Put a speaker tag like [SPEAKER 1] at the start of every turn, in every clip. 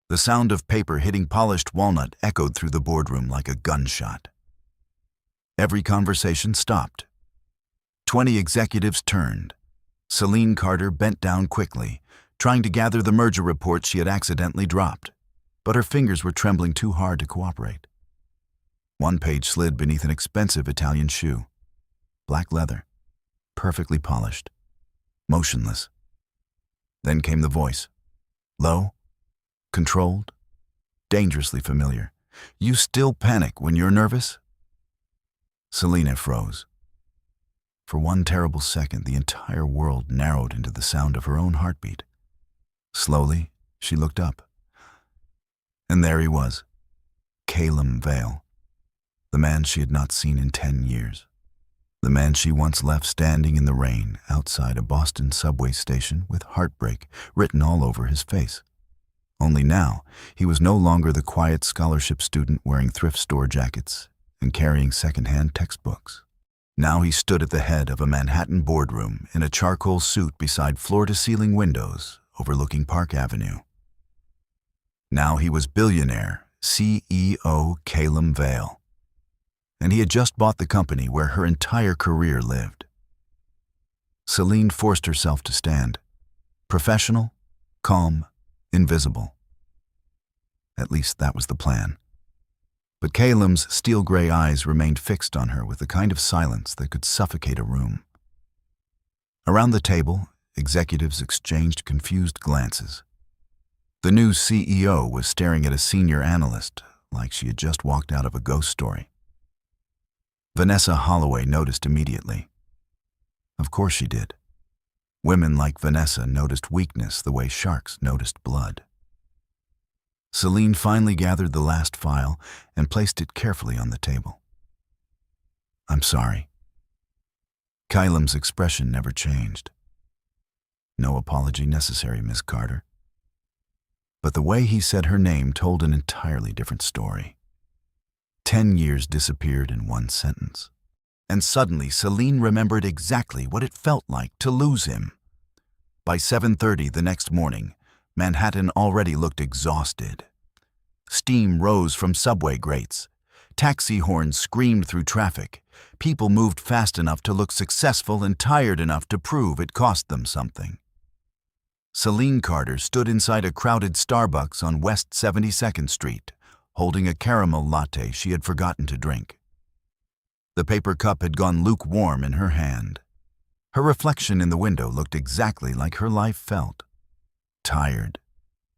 [SPEAKER 1] The sound of paper hitting polished walnut echoed through the boardroom like a gunshot. Every conversation stopped. 20 executives turned. Selene Carter bent down quickly, trying to gather the merger report she had accidentally dropped, but her fingers were trembling too hard to cooperate. One page slid beneath an expensive Italian shoe. Black leather, perfectly polished, motionless. Then came the voice. Low, controlled, dangerously familiar. You still panic when you're nervous? Selene froze. For one terrible second, the entire world narrowed into the sound of her own heartbeat. Slowly, she looked up. And there he was, Caelum Vale, the man she had not seen in 10 years. The man she once left standing in the rain outside a Boston subway station with heartbreak written all over his face. Only now, he was no longer the quiet scholarship student wearing thrift store jackets and carrying second-hand textbooks. Now he stood at the head of a Manhattan boardroom in a charcoal suit beside floor-to-ceiling windows overlooking Park Avenue. Now he was Billionaire, CEO Caelum Vale. And he had just bought the company where her entire career lived. Selene forced herself to stand, professional, calm, invisible. At least that was the plan. But Caelum's steel-gray eyes remained fixed on her with the kind of silence that could suffocate a room. Around the table, executives exchanged confused glances. The new CEO was staring at a senior analyst like she had just walked out of a ghost story. Vanessa Holloway noticed immediately. Of course she did. Women like Vanessa noticed weakness the way sharks noticed blood. Selene finally gathered the last file and placed it carefully on the table. I'm sorry. Caelum's expression never changed. No apology necessary, Miss Carter. But the way he said her name told an entirely different story. 10 years disappeared in one sentence. And suddenly, Selene remembered exactly what it felt like to lose him. By 7:30 the next morning, Manhattan already looked exhausted. Steam rose from subway grates. Taxi horns screamed through traffic. People moved fast enough to look successful and tired enough to prove it cost them something. Selene Carter stood inside a crowded Starbucks on West 72nd Street, holding a caramel latte she had forgotten to drink. The paper cup had gone lukewarm in her hand. Her reflection in the window looked exactly like her life felt. Tired,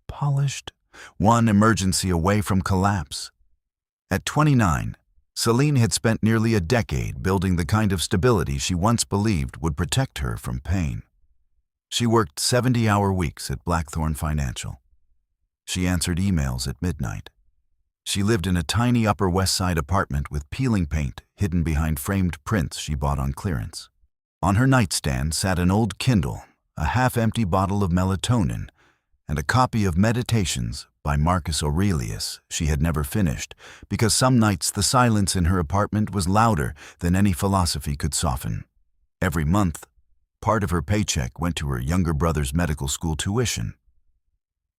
[SPEAKER 1] polished, one emergency away from collapse. At 29, Selene had spent nearly a decade building the kind of stability she once believed would protect her from pain. She worked 70-hour weeks at Blackthorn Financial. She answered emails at midnight. She lived in a tiny Upper West Side apartment with peeling paint hidden behind framed prints she bought on clearance. On her nightstand sat an old Kindle, a half-empty bottle of melatonin, and a copy of Meditations by Marcus Aurelius she had never finished because some nights the silence in her apartment was louder than any philosophy could soften. Every month, part of her paycheck went to her younger brother's medical school tuition.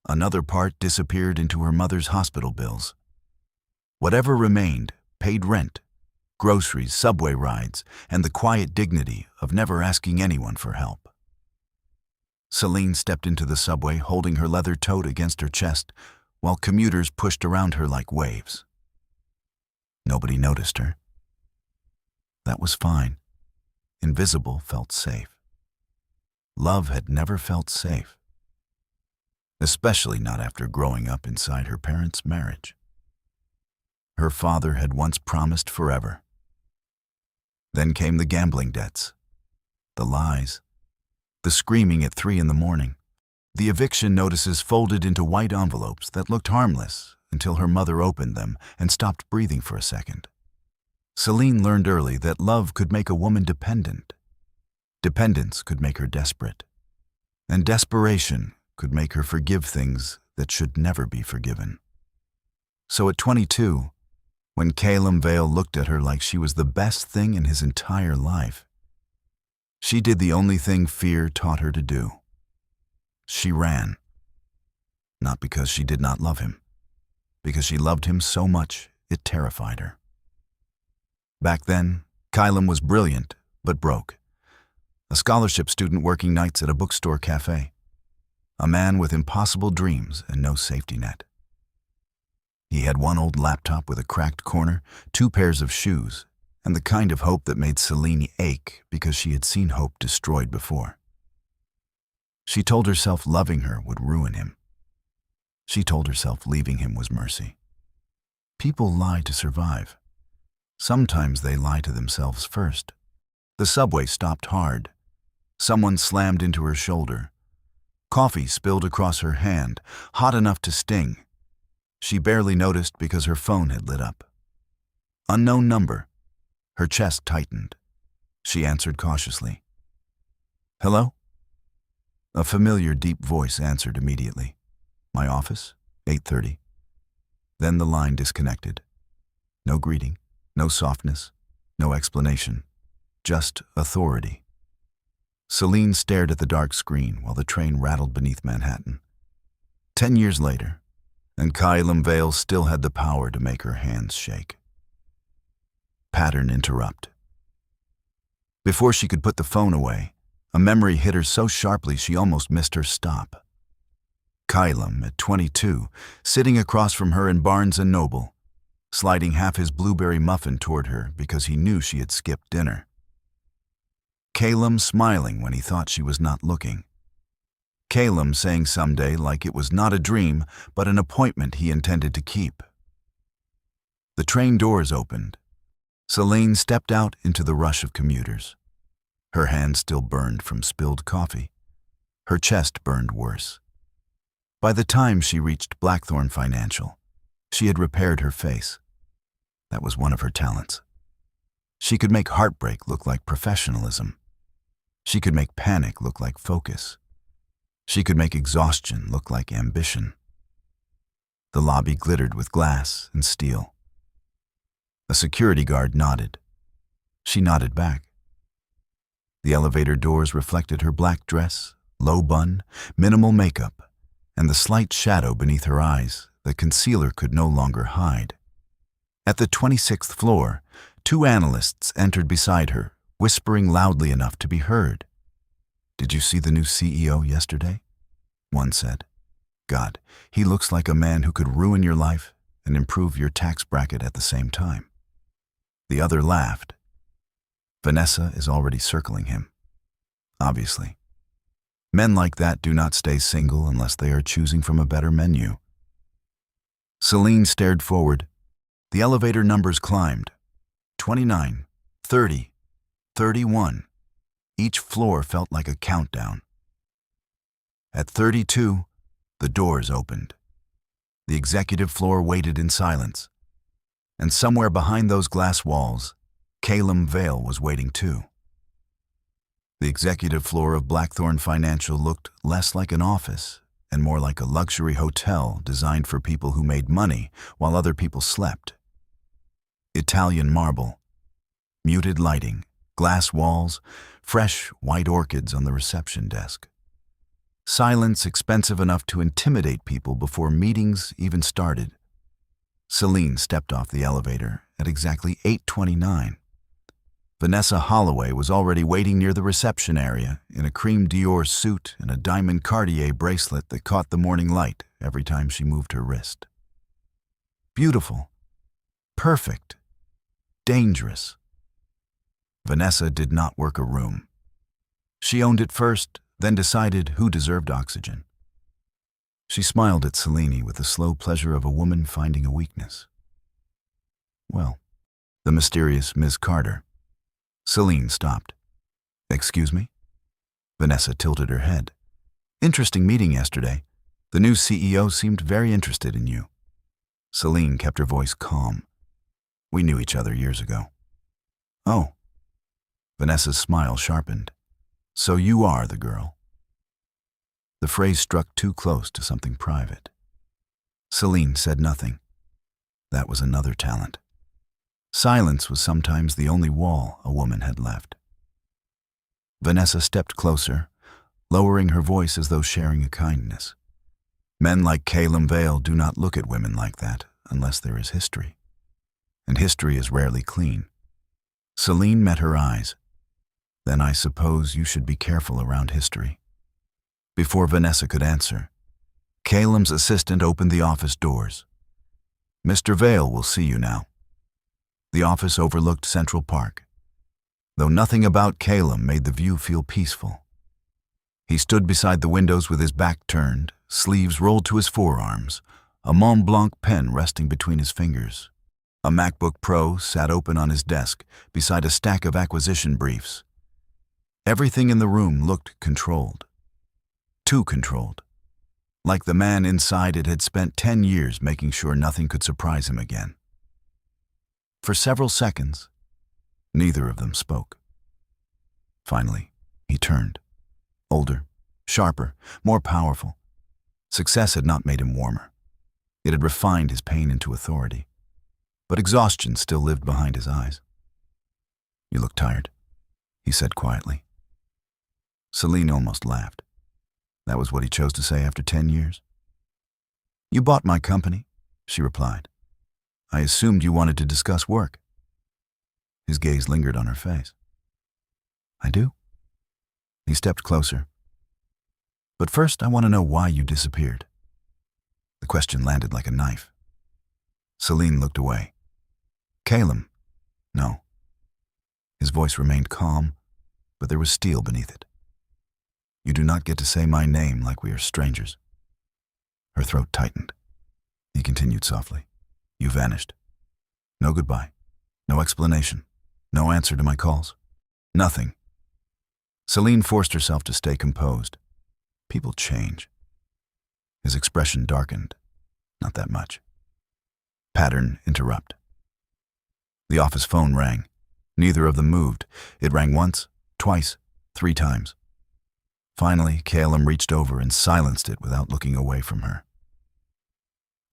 [SPEAKER 1] Another part disappeared into her mother's hospital bills. Whatever remained paid rent, groceries, subway rides, and the quiet dignity of never asking anyone for help. Selene stepped into the subway holding her leather tote against her chest while commuters pushed around her like waves. Nobody noticed her. That was fine. Invisible felt safe. Love had never felt safe, especially not after growing up inside her parents' marriage. Her father had once promised forever. Then came the gambling debts, the lies, the screaming at 3 a.m, the eviction notices folded into white envelopes that looked harmless until her mother opened them and stopped breathing for a second. Selene learned early that love could make a woman dependent. Dependence could make her desperate. And desperation could make her forgive things that should never be forgiven. So at 22, when Caelum Vale looked at her like she was the best thing in his entire life, she did the only thing fear taught her to do. She ran. Not because she did not love him, because she loved him so much it terrified her. Back then, Caelum was brilliant, but broke. A scholarship student working nights at a bookstore cafe. A man with impossible dreams and no safety net. He had one old laptop with a cracked corner, 2 pairs of shoes, and the kind of hope that made Selene ache because she had seen hope destroyed before. She told herself loving her would ruin him. She told herself leaving him was mercy. People lie to survive. Sometimes they lie to themselves first. The subway stopped hard. Someone slammed into her shoulder. Coffee spilled across her hand, hot enough to sting. She barely noticed because her phone had lit up. Unknown number. Her chest tightened. She answered cautiously. "Hello?" A familiar, deep voice answered immediately. "My office, 8:30. Then the line disconnected. No greeting, no softness, no explanation. Just authority. Selene stared at the dark screen while the train rattled beneath Manhattan. 10 years later, and Caelum Vale still had the power to make her hands shake. Pattern interrupt. Before she could put the phone away, a memory hit her so sharply she almost missed her stop. Caelum, at 22, sitting across from her in Barnes & Noble, sliding half his blueberry muffin toward her because he knew she had skipped dinner. Caelum smiling when he thought she was not looking. Caelum saying someday like it was not a dream, but an appointment he intended to keep. The train doors opened. Selene stepped out into the rush of commuters. Her hands still burned from spilled coffee. Her chest burned worse. By the time she reached Blackthorn Financial, she had repaired her face. That was one of her talents. She could make heartbreak look like professionalism. She could make panic look like focus. She could make exhaustion look like ambition. The lobby glittered with glass and steel. A security guard nodded. She nodded back. The elevator doors reflected her black dress, low bun, minimal makeup, and the slight shadow beneath her eyes that concealer could no longer hide. At the 26th floor, 2 analysts entered beside her, whispering loudly enough to be heard. "Did you see the new CEO yesterday?" One said. "God, he looks like a man who could ruin your life and improve your tax bracket at the same time." The other laughed. "Vanessa is already circling him." Obviously. Men like that do not stay single unless they are choosing from a better menu. Selene stared forward. The elevator numbers climbed. 29, 30, 31. Each floor felt like a countdown. At 32, the doors opened. The executive floor waited in silence. And somewhere behind those glass walls, Caelum Vale was waiting too. The executive floor of Blackthorn Financial looked less like an office and more like a luxury hotel designed for people who made money while other people slept. Italian marble, muted lighting, glass walls, fresh white orchids on the reception desk. Silence expensive enough to intimidate people before meetings even started. Selene stepped off the elevator at exactly 8:29. Vanessa Holloway was already waiting near the reception area in a cream Dior suit and a diamond Cartier bracelet that caught the morning light every time she moved her wrist. Beautiful, perfect, dangerous. Vanessa did not work a room. She owned it first, then decided who deserved oxygen. She smiled at Selene with the slow pleasure of a woman finding a weakness. Well, the mysterious Ms. Carter. Selene stopped. "Excuse me?" Vanessa tilted her head. "Interesting meeting yesterday. The new CEO seemed very interested in you." Selene kept her voice calm. "We knew each other years ago." "Oh." Vanessa's smile sharpened. "So you are the girl." The phrase struck too close to something private. Selene said nothing. That was another talent. Silence was sometimes the only wall a woman had left. Vanessa stepped closer, lowering her voice as though sharing a kindness. Men like Caelum Vale do not look at women like that unless there is history. And history is rarely clean. Selene met her eyes. Then I suppose you should be careful around history. Before Vanessa could answer, Caelum's assistant opened the office doors. Mr. Vale will see you now. The office overlooked Central Park, though nothing about Caelum made the view feel peaceful. He stood beside the windows with his back turned, sleeves rolled to his forearms, a Mont Blanc pen resting between his fingers. A MacBook Pro sat open on his desk beside a stack of acquisition briefs. Everything in the room looked controlled. Too controlled. Like the man inside it had spent 10 years making sure nothing could surprise him again. For several seconds, neither of them spoke. Finally, he turned. Older, sharper, more powerful. Success had not made him warmer. It had refined his pain into authority. But exhaustion still lived behind his eyes. "You look tired," he said quietly. Selene almost laughed. That was what he chose to say after 10 years. "You bought my company," she replied. "I assumed you wanted to discuss work." His gaze lingered on her face. "I do." He stepped closer. "But first, I want to know why you disappeared." The question landed like a knife. Selene looked away. "Caelum?" "No." His voice remained calm, but there was steel beneath it. "You do not get to say my name like we are strangers." Her throat tightened. He continued softly. "You vanished. No goodbye. No explanation. No answer to my calls. Nothing." Selene forced herself to stay composed. People change. His expression darkened. Not that much. Pattern interrupt. The office phone rang. Neither of them moved. It rang once, twice, 3 times. Finally, Caelum reached over and silenced it without looking away from her.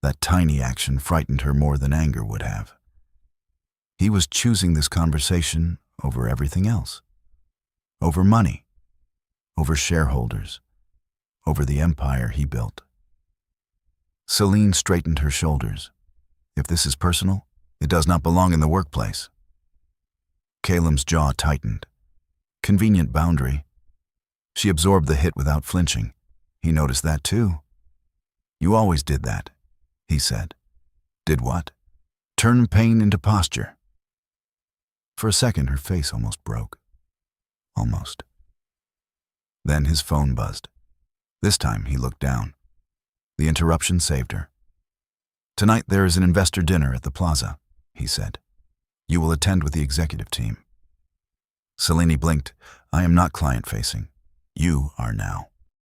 [SPEAKER 1] That tiny action frightened her more than anger would have. He was choosing this conversation over everything else. Over money. Over shareholders. Over the empire he built. Selene straightened her shoulders. If this is personal, it does not belong in the workplace. Caelum's jaw tightened. Convenient boundary. She absorbed the hit without flinching. He noticed that too. "You always did that," he said. "Did what?" "Turn pain into posture." For a second, her face almost broke. Almost. Then his phone buzzed. This time, he looked down. The interruption saved her. "Tonight there is an investor dinner at the plaza," he said. "You will attend with the executive team." Selene blinked. "I am not client-facing. You are now.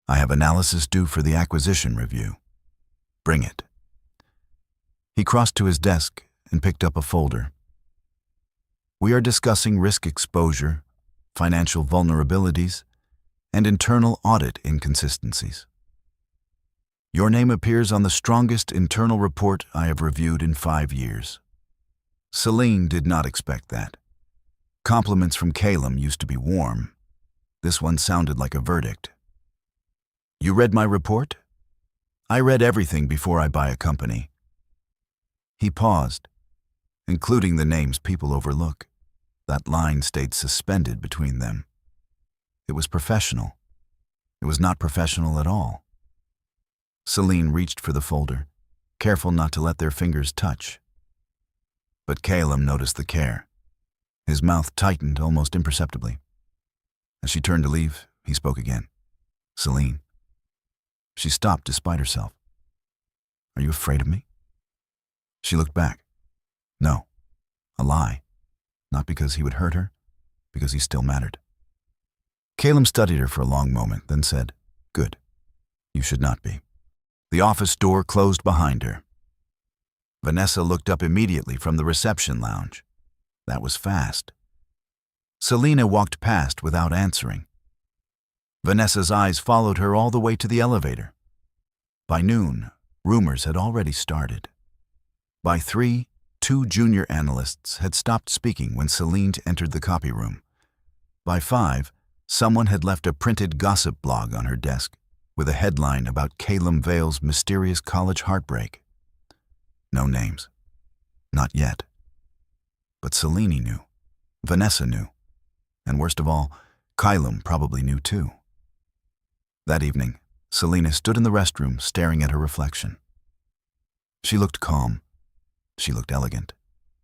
[SPEAKER 1] I have analysis due for the acquisition review. Bring it." He crossed to his desk and picked up a folder. "We are discussing risk exposure, financial vulnerabilities, and internal audit inconsistencies. Your name appears on the strongest internal report I have reviewed in 5 years." Selene did not expect that. Compliments from Caelum used to be warm. This one sounded like a verdict. "You read my report?" "I read everything before I buy a company." He paused, including the names people overlook. That line stayed suspended between them. It was professional. It was not professional at all. Selene reached for the folder, careful not to let their fingers touch. But Caelum noticed the care. His mouth tightened almost imperceptibly. As she turned to leave, he spoke again. "Selene." She stopped despite herself. "Are you afraid of me?" She looked back. No. A lie. Not because he would hurt her, because he still mattered. Caelum studied her for a long moment, then said, "Good. You should not be." The office door closed behind her. Vanessa looked up immediately from the reception lounge. That was fast. Selena walked past without answering. Vanessa's eyes followed her all the way to the elevator. By noon, rumors had already started. By 3, 2 junior analysts had stopped speaking when Selene entered the copy room. By 5, someone had left a printed gossip blog on her desk, with a headline about Caelum Vale's mysterious college heartbreak. No names. Not yet. But Selene knew. Vanessa knew. And worst of all, Caelum probably knew too. That evening, Selene stood in the restroom staring at her reflection. She looked calm. She looked elegant.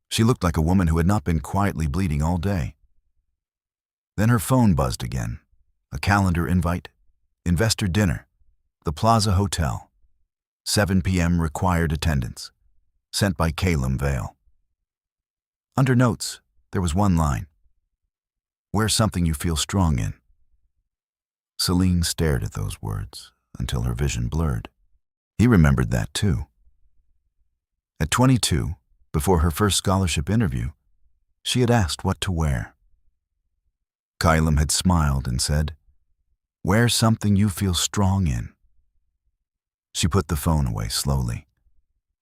[SPEAKER 1] She looked like a woman who had not been quietly bleeding all day. Then her phone buzzed again. A calendar invite. Investor dinner. The Plaza Hotel. 7 p.m. required attendance. Sent by Caelum Vale. Under notes, there was one line. Wear something you feel strong in. Selene stared at those words until her vision blurred. He remembered that too. At 22, before her first scholarship interview, she had asked what to wear. Caelum had smiled and said, "Wear something you feel strong in." She put the phone away slowly.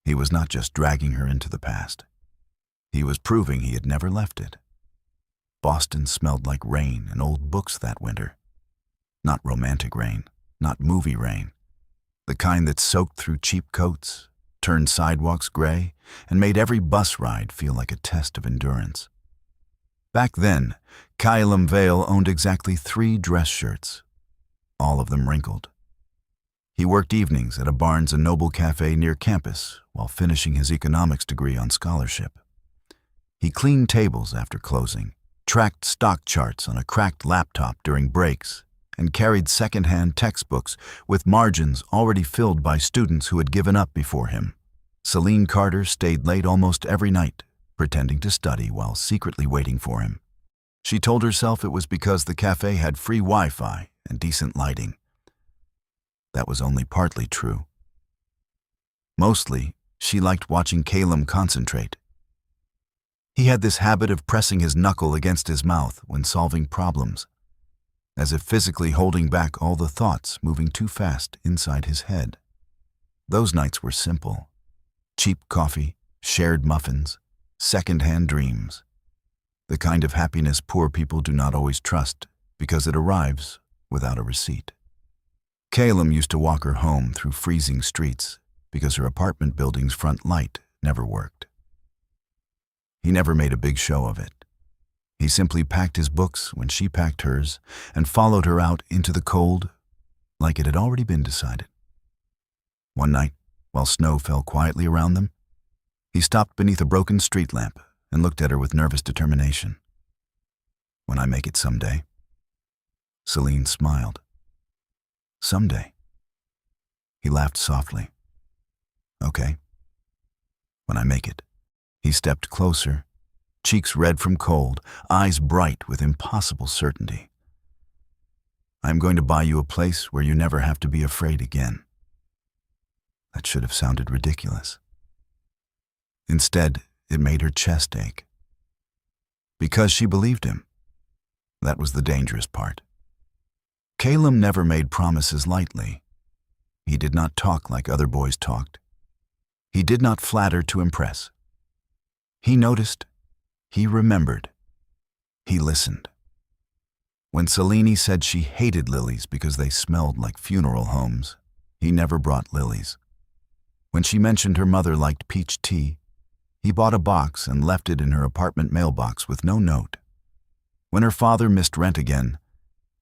[SPEAKER 1] He was not just dragging her into the past. He was proving he had never left it. Boston smelled like rain and old books that winter. Not romantic rain, not movie rain. The kind that soaked through cheap coats, turned sidewalks gray, and made every bus ride feel like a test of endurance. Back then, Caelum Vale owned exactly 3 dress shirts, all of them wrinkled. He worked evenings at a Barnes & Noble cafe near campus while finishing his economics degree on scholarship. He cleaned tables after closing, tracked stock charts on a cracked laptop during breaks, and carried second-hand textbooks with margins already filled by students who had given up before him. Selene Carter stayed late almost every night, pretending to study while secretly waiting for him. She told herself it was because the cafe had free Wi-Fi and decent lighting. That was only partly true. Mostly, she liked watching Caelum concentrate. He had this habit of pressing his knuckle against his mouth when solving problems, as if physically holding back all the thoughts moving too fast inside his head. Those nights were simple. Cheap coffee, shared muffins, second-hand dreams. The kind of happiness poor people do not always trust because it arrives without a receipt. Caelum used to walk her home through freezing streets because her apartment building's front light never worked. He never made a big show of it. He simply packed his books when she packed hers and followed her out into the cold like it had already been decided. One night, while snow fell quietly around them, he stopped beneath a broken street lamp and looked at her with nervous determination. "When I make it someday." Selene smiled. "Someday." He laughed softly. "Okay. When I make it." He stepped closer, cheeks red from cold, eyes bright with impossible certainty. "I'm going to buy you a place where you never have to be afraid again." That should have sounded ridiculous. Instead, it made her chest ache. Because she believed him. That was the dangerous part. Caelum never made promises lightly. He did not talk like other boys talked. He did not flatter to impress. He noticed. He remembered. He listened. When Selene said she hated lilies because they smelled like funeral homes, he never brought lilies. When she mentioned her mother liked peach tea, he bought a box and left it in her apartment mailbox with no note. When her father missed rent again,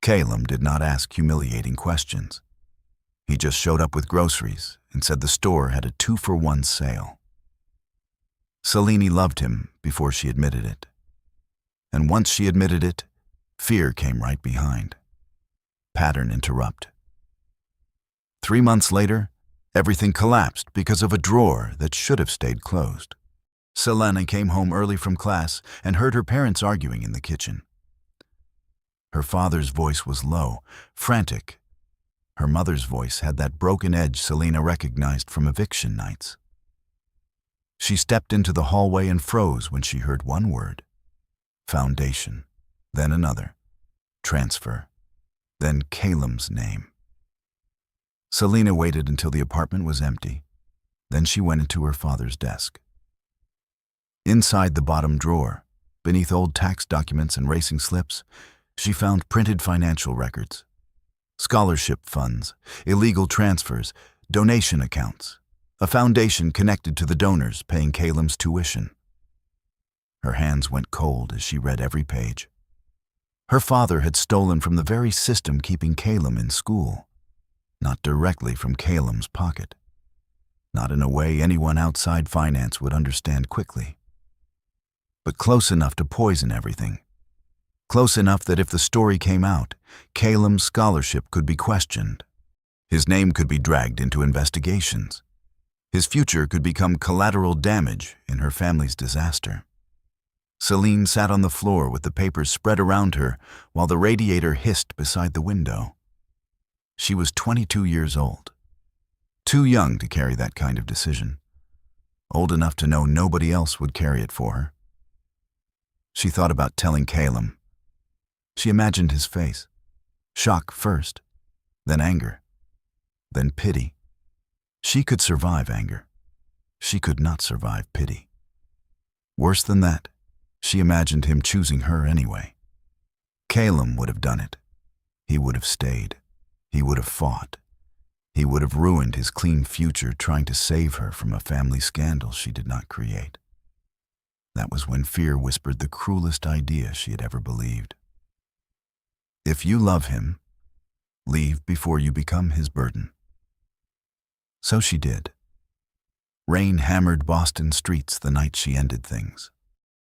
[SPEAKER 1] Caelum did not ask humiliating questions. He just showed up with groceries and said the store had a 2-for-1 sale. Selene loved him before she admitted it. And once she admitted it, fear came right behind. Pattern interrupt. 3 months later, everything collapsed because of a drawer that should have stayed closed. Selene came home early from class and heard her parents arguing in the kitchen. Her father's voice was low, frantic. Her mother's voice had that broken edge Selene recognized from eviction nights. She stepped into the hallway and froze when she heard one word. Foundation, then another. Transfer, then Caelum's name. Selene waited until the apartment was empty. Then she went into her father's desk. Inside the bottom drawer, beneath old tax documents and racing slips, she found printed financial records. Scholarship funds, illegal transfers, donation accounts, a foundation connected to the donors paying Caelum's tuition. Her hands went cold as she read every page. Her father had stolen from the very system keeping Caelum in school, not directly from Caelum's pocket, not in a way anyone outside finance would understand quickly, but close enough to poison everything. Close enough that if the story came out, Caelum's scholarship could be questioned. His name could be dragged into investigations. His future could become collateral damage in her family's disaster. Selene sat on the floor with the papers spread around her while the radiator hissed beside the window. She was 22 years old. Too young to carry that kind of decision. Old enough to know nobody else would carry it for her. She thought about telling Caelum. She imagined his face. Shock first, then anger, then pity. She could survive anger. She could not survive pity. Worse than that, she imagined him choosing her anyway. Caelum would have done it. He would have stayed. He would have fought. He would have ruined his clean future trying to save her from a family scandal she did not create. That was when fear whispered the cruelest idea she had ever believed. If you love him, leave before you become his burden. So she did. Rain hammered Boston streets the night she ended things.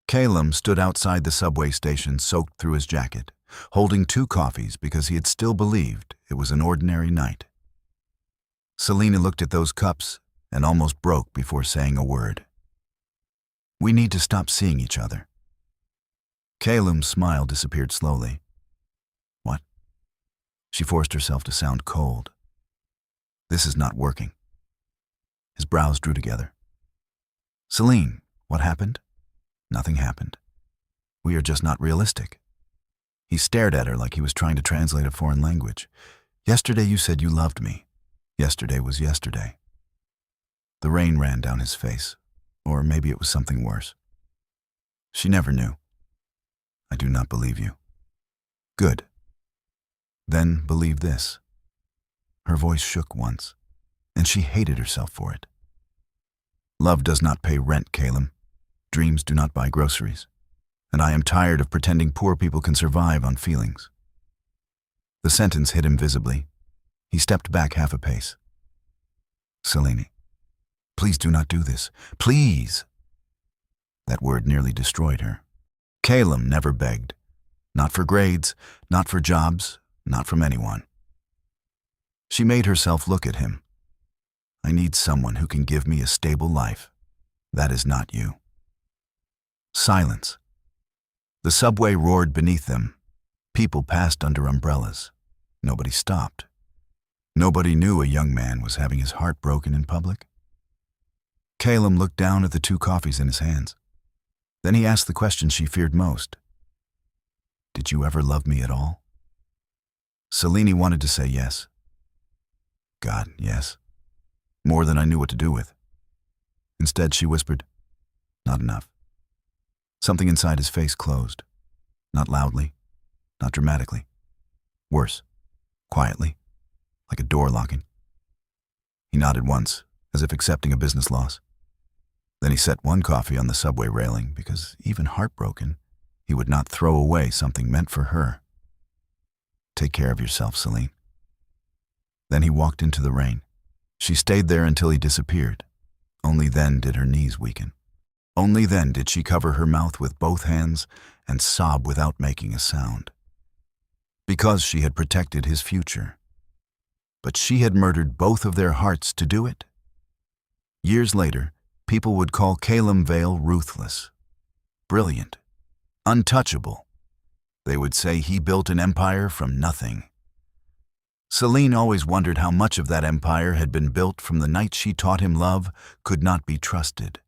[SPEAKER 1] Caelum stood outside the subway station soaked through his jacket, holding 2 coffees because he had still believed it was an ordinary night. Selene looked at those cups and almost broke before saying a word. We need to stop seeing each other. Caelum's smile disappeared slowly. What? She forced herself to sound cold. This is not working. His brows drew together. Selene, what happened? Nothing happened. We are just not realistic. He stared at her like he was trying to translate a foreign language. Yesterday you said you loved me. Yesterday was yesterday. The rain ran down his face, or maybe it was something worse. She never knew. I do not believe you. Good. Then believe this. Her voice shook once, and she hated herself for it. Love does not pay rent, Caelum. Dreams do not buy groceries. And I am tired of pretending poor people can survive on feelings. The sentence hit him visibly. He stepped back half a pace. Selene, please do not do this. Please! That word nearly destroyed her. Caelum never begged. Not for grades, not for jobs, not from anyone. She made herself look at him. I need someone who can give me a stable life. That is not you. Silence. The subway roared beneath them. People passed under umbrellas. Nobody stopped. Nobody knew a young man was having his heart broken in public. Caelum looked down at the 2 coffees in his hands. Then he asked the question she feared most. Did you ever love me at all? Selene wanted to say yes. God, yes. More than I knew what to do with. Instead, she whispered, not enough. Something inside his face closed. Not loudly, not dramatically. Worse, quietly, like a door locking. He nodded once, as if accepting a business loss. Then he set 1 coffee on the subway railing because, even heartbroken, he would not throw away something meant for her. Take care of yourself, Selene. Then he walked into the rain. She stayed there until he disappeared. Only then did her knees weaken. Only then did she cover her mouth with both hands and sob without making a sound. Because she had protected his future. But she had murdered both of their hearts to do it. Years later, people would call Caelum Vale ruthless, brilliant, untouchable. They would say he built an empire from nothing. Selene always wondered how much of that empire had been built from the night she taught him love could not be trusted.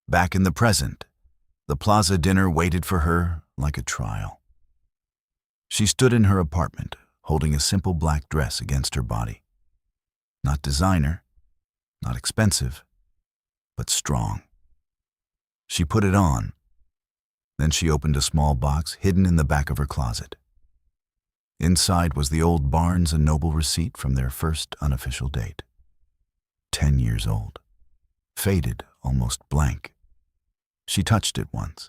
[SPEAKER 1] Back in the present, the plaza dinner waited for her like a trial. She stood in her apartment, holding a simple black dress against her body. Not designer, not expensive, but strong. She put it on. Then she opened a small box hidden in the back of her closet. Inside was the old Barnes & Noble receipt from their first unofficial date. 10 years old. Faded, almost blank. She touched it once,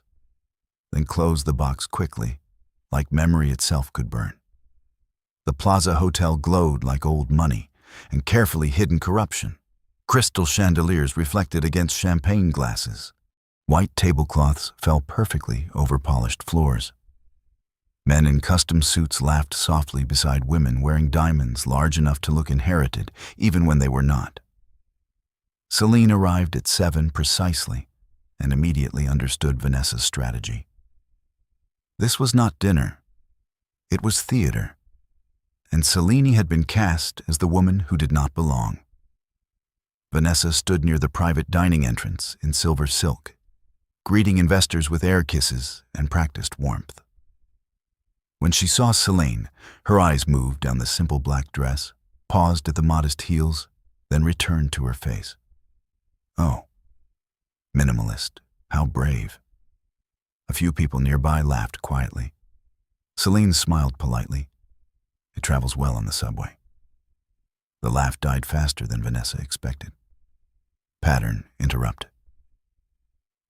[SPEAKER 1] then closed the box quickly, like memory itself could burn. The Plaza Hotel glowed like old money and carefully hidden corruption. Crystal chandeliers reflected against champagne glasses. White tablecloths fell perfectly over polished floors. Men in custom suits laughed softly beside women wearing diamonds large enough to look inherited, even when they were not. Selene arrived at 7 precisely and immediately understood Vanessa's strategy. This was not dinner. It was theater. And Selene had been cast as the woman who did not belong. Vanessa stood near the private dining entrance in silver silk, greeting investors with air kisses and practiced warmth. When she saw Selene, her eyes moved down the simple black dress, paused at the modest heels, then returned to her face. Oh, minimalist, how brave. A few people nearby laughed quietly. Selene smiled politely. It travels well on the subway. The laugh died faster than Vanessa expected. Pattern interrupt.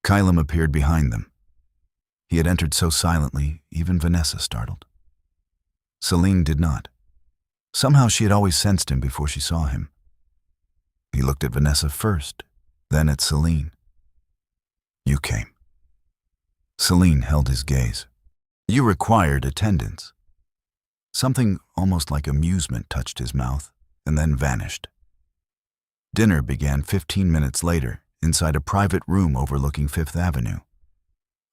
[SPEAKER 1] Caelum appeared behind them. He had entered so silently, even Vanessa startled. Selene did not. Somehow she had always sensed him before she saw him. He looked at Vanessa first, then at Selene. You came. Selene held his gaze. You required attendance. Something almost like amusement touched his mouth and then vanished. Dinner began 15 minutes later inside a private room overlooking Fifth Avenue.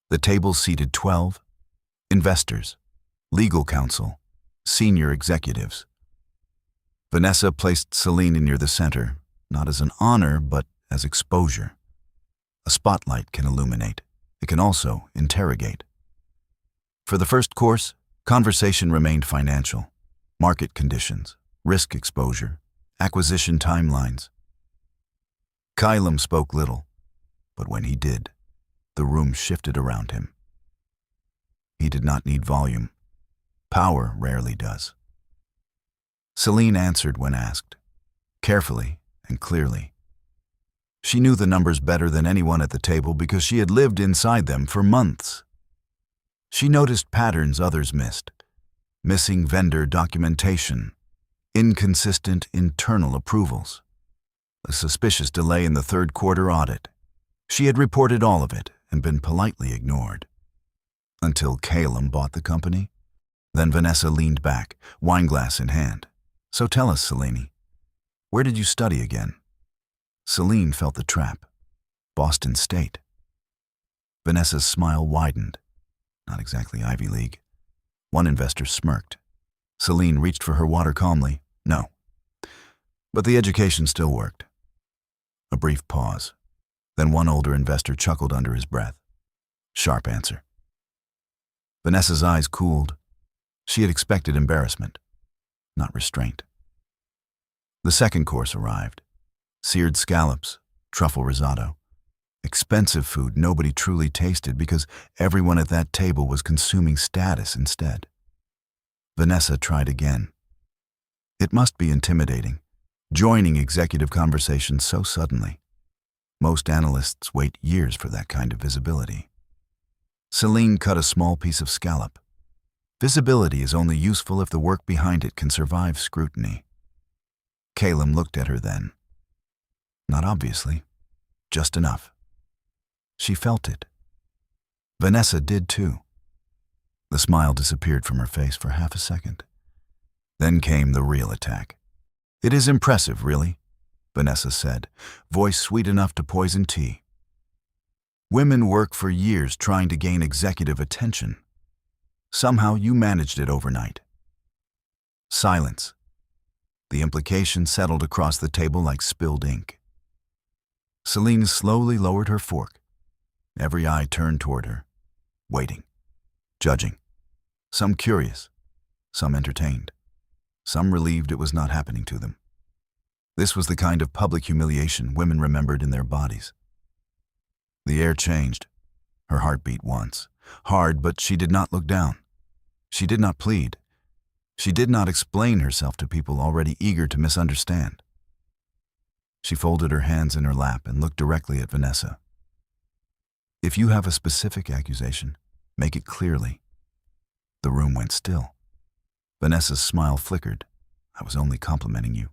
[SPEAKER 1] The table seated 12 investors, legal counsel, senior executives. Vanessa placed Selene near the center, not as an honor, but as exposure. A spotlight can illuminate. It can also interrogate. For the first course, conversation remained financial, market conditions, risk exposure, acquisition timelines. Caelum spoke little, but when he did, the room shifted around him. He did not need volume. Power rarely does. Selene answered when asked, carefully and clearly. She knew the numbers better than anyone at the table because she had lived inside them for months. She noticed patterns others missed: missing vendor documentation, inconsistent internal approvals, a suspicious delay in the third quarter audit. She had reported all of it and been politely ignored. Until Caelum bought the company. Then Vanessa leaned back, wineglass in hand. So tell us, Selene, where did you study again? Selene felt the trap. Boston State. Vanessa's smile widened. Not exactly Ivy League. One investor smirked. Selene reached for her water calmly. No. But the education still worked. A brief pause. Then one older investor chuckled under his breath. Sharp answer. Vanessa's eyes cooled. She had expected embarrassment, not restraint. The second course arrived. Seared scallops, truffle risotto. Expensive food nobody truly tasted because everyone at that table was consuming status instead. Vanessa tried again. It must be intimidating, joining executive conversations so suddenly. Most analysts wait years for that kind of visibility. Selene cut a small piece of scallop. Visibility is only useful if the work behind it can survive scrutiny. Caelum looked at her then. Not obviously, just enough. She felt it. Vanessa did too. The smile disappeared from her face for half a second. Then came the real attack. It is impressive, really, Vanessa said, voice sweet enough to poison tea. Women work for years trying to gain executive attention. Somehow you managed it overnight. Silence. The implication settled across the table like spilled ink. Selene slowly lowered her fork. Every eye turned toward her, waiting, judging. Some curious, some entertained, some relieved it was not happening to them. This was the kind of public humiliation women remembered in their bodies. The air changed. Her heart beat once, hard, but she did not look down. She did not plead. She did not explain herself to people already eager to misunderstand. She folded her hands in her lap and looked directly at Vanessa. If you have a specific accusation, make it clearly. The room went still. Vanessa's smile flickered. I was only complimenting you.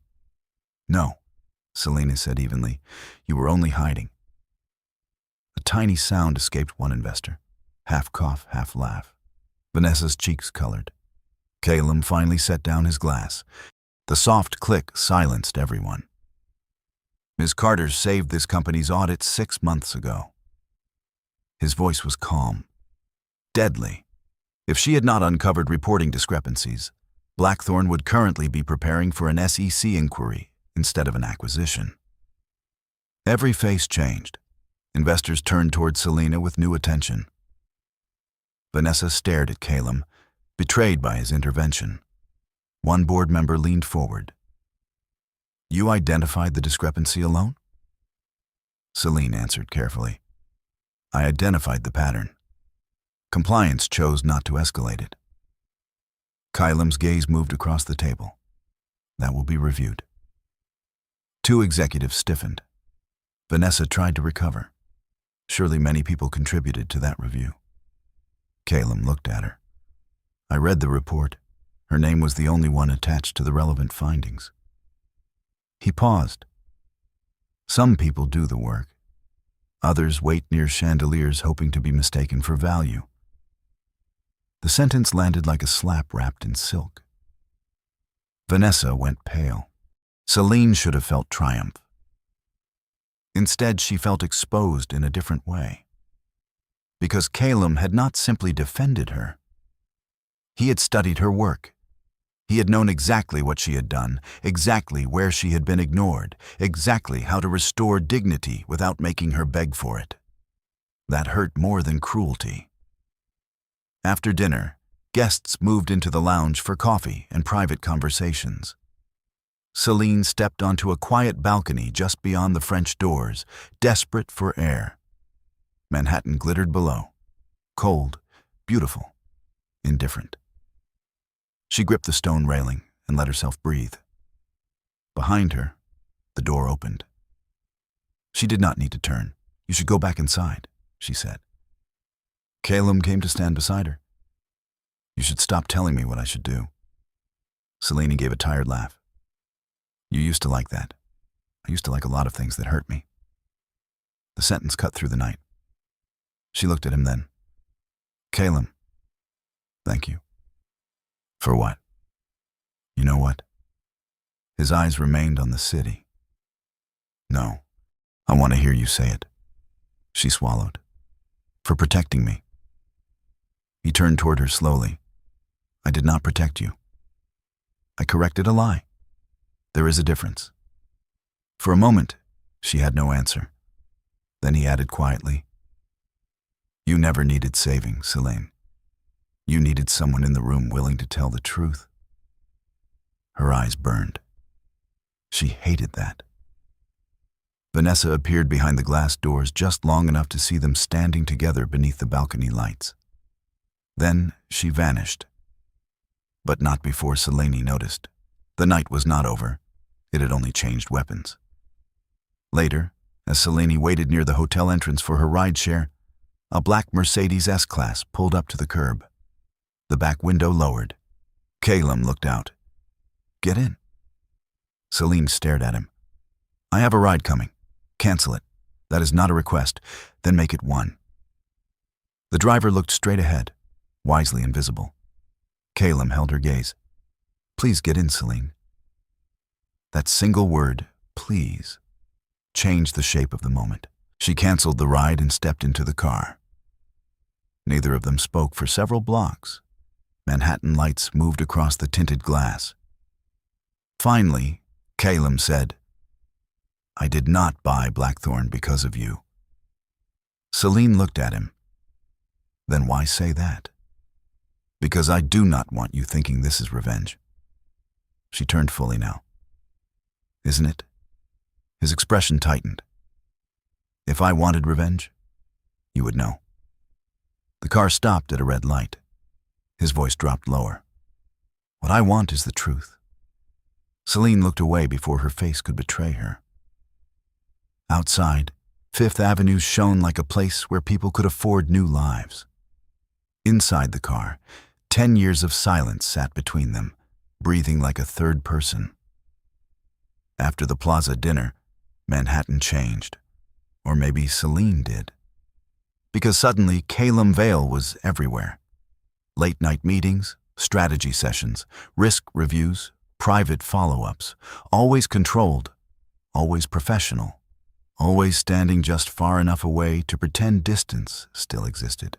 [SPEAKER 1] No, Selene said evenly. You were only hiding. A tiny sound escaped one investor. Half cough, half laugh. Vanessa's cheeks colored. Caelum finally set down his glass. The soft click silenced everyone. Ms. Carter saved this company's audit 6 months ago. His voice was calm, deadly. If she had not uncovered reporting discrepancies, Blackthorne would currently be preparing for an SEC inquiry instead of an acquisition. Every face changed. Investors turned toward Selene with new attention. Vanessa stared at Caelum, betrayed by his intervention. One board member leaned forward. You identified the discrepancy alone? Selene answered carefully. I identified the pattern. Compliance chose not to escalate it. Caelum's gaze moved across the table. That will be reviewed. 2 executives stiffened. Vanessa tried to recover. Surely many people contributed to that review. Caelum looked at her. I read the report. Her name was the only one attached to the relevant findings. He paused. Some people do the work. Others wait near chandeliers hoping to be mistaken for value. The sentence landed like a slap wrapped in silk. Vanessa went pale. Selene should have felt triumph. Instead, she felt exposed in a different way. Because Caelum had not simply defended her. He had studied her work. He had known exactly what she had done, exactly where she had been ignored, exactly how to restore dignity without making her beg for it. That hurt more than cruelty. After dinner, guests moved into the lounge for coffee and private conversations. Selene stepped onto a quiet balcony just beyond the French doors, desperate for air. Manhattan glittered below. Cold, beautiful, indifferent. She gripped the stone railing and let herself breathe. Behind her, the door opened. She did not need to turn. You should go back inside, she said. Caelum came to stand beside her. You should stop telling me what I should do. Selene gave a tired laugh. You used to like that. I used to like a lot of things that hurt me. The sentence cut through the night. She looked at him then. Caelum, thank you. For what? You know what? His eyes remained on the city. No, I want to hear you say it. She swallowed. For protecting me. He turned toward her slowly. I did not protect you. I corrected a lie. There is a difference. For a moment, she had no answer. Then he added quietly, You never needed saving, Selene. You needed someone in the room willing to tell the truth. Her eyes burned. She hated that. Vanessa appeared behind the glass doors just long enough to see them standing together beneath the balcony lights. Then she vanished. But not before Selene noticed. The night was not over. It had only changed weapons. Later, as Selene waited near the hotel entrance for her rideshare, a black Mercedes S-Class pulled up to the curb. The back window lowered. Caelum looked out. Get in. Selene stared at him. I have a ride coming. Cancel it. That is not a request. Then make it one. The driver looked straight ahead, wisely invisible. Caelum held her gaze. Please get in, Selene. That single word, please, changed the shape of the moment. She canceled the ride and stepped into the car. Neither of them spoke for several blocks. Manhattan lights moved across the tinted glass. Finally, Caelum said, I did not buy Blackthorne because of you. Selene looked at him. Then why say that? Because I do not want you thinking this is revenge. She turned fully now. Isn't it? His expression tightened. If I wanted revenge, you would know. The car stopped at a red light. His voice dropped lower. What I want is the truth." Selene looked away before her face could betray her. Outside, Fifth Avenue shone like a place where people could afford new lives. Inside the car, 10 years of silence sat between them, breathing like a third person. After the plaza dinner, Manhattan changed. Or maybe Selene did. Because suddenly, Caelum Vale was everywhere. Late-night meetings, strategy sessions, risk reviews, private follow-ups, always controlled, always professional, always standing just far enough away to pretend distance still existed.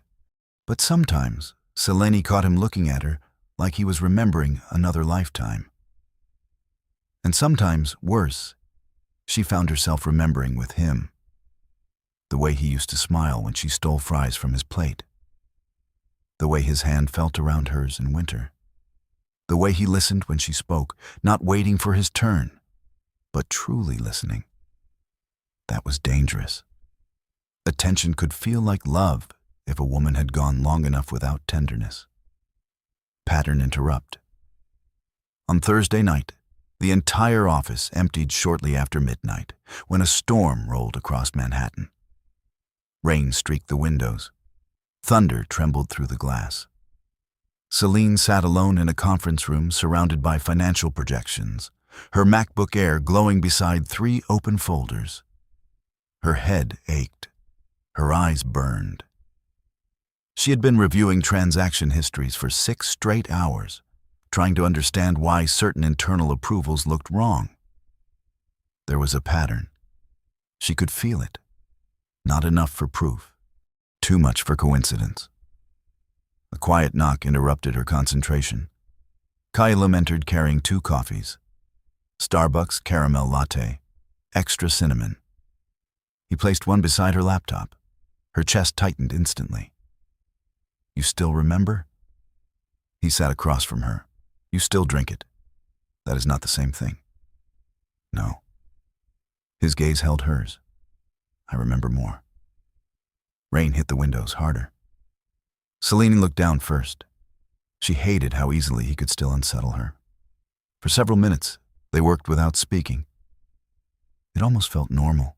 [SPEAKER 1] But sometimes, Selene caught him looking at her like he was remembering another lifetime. And sometimes, worse, she found herself remembering with him. The way he used to smile when she stole fries from his plate. The way his hand felt around hers in winter. The way he listened when she spoke, not waiting for his turn, but truly listening. That was dangerous. Attention could feel like love if a woman had gone long enough without tenderness. Pattern interrupt. On Thursday night, the entire office emptied shortly after midnight when a storm rolled across Manhattan. Rain streaked the windows. Thunder trembled through the glass. Selene sat alone in a conference room surrounded by financial projections, her MacBook Air glowing beside 3 open folders. Her head ached. Her eyes burned. She had been reviewing transaction histories for 6 straight hours, trying to understand why certain internal approvals looked wrong. There was a pattern. She could feel it. Not enough for proof. Too much for coincidence. A quiet knock interrupted her concentration. Caelum entered carrying 2 coffees. Starbucks caramel latte, extra cinnamon. He placed one beside her laptop. Her chest tightened instantly. "You still remember?" He sat across from her. "You still drink it. That is not the same thing." "No." His gaze held hers. "I remember more." Rain hit the windows harder. Selene looked down first. She hated how easily he could still unsettle her. For several minutes, they worked without speaking. It almost felt normal.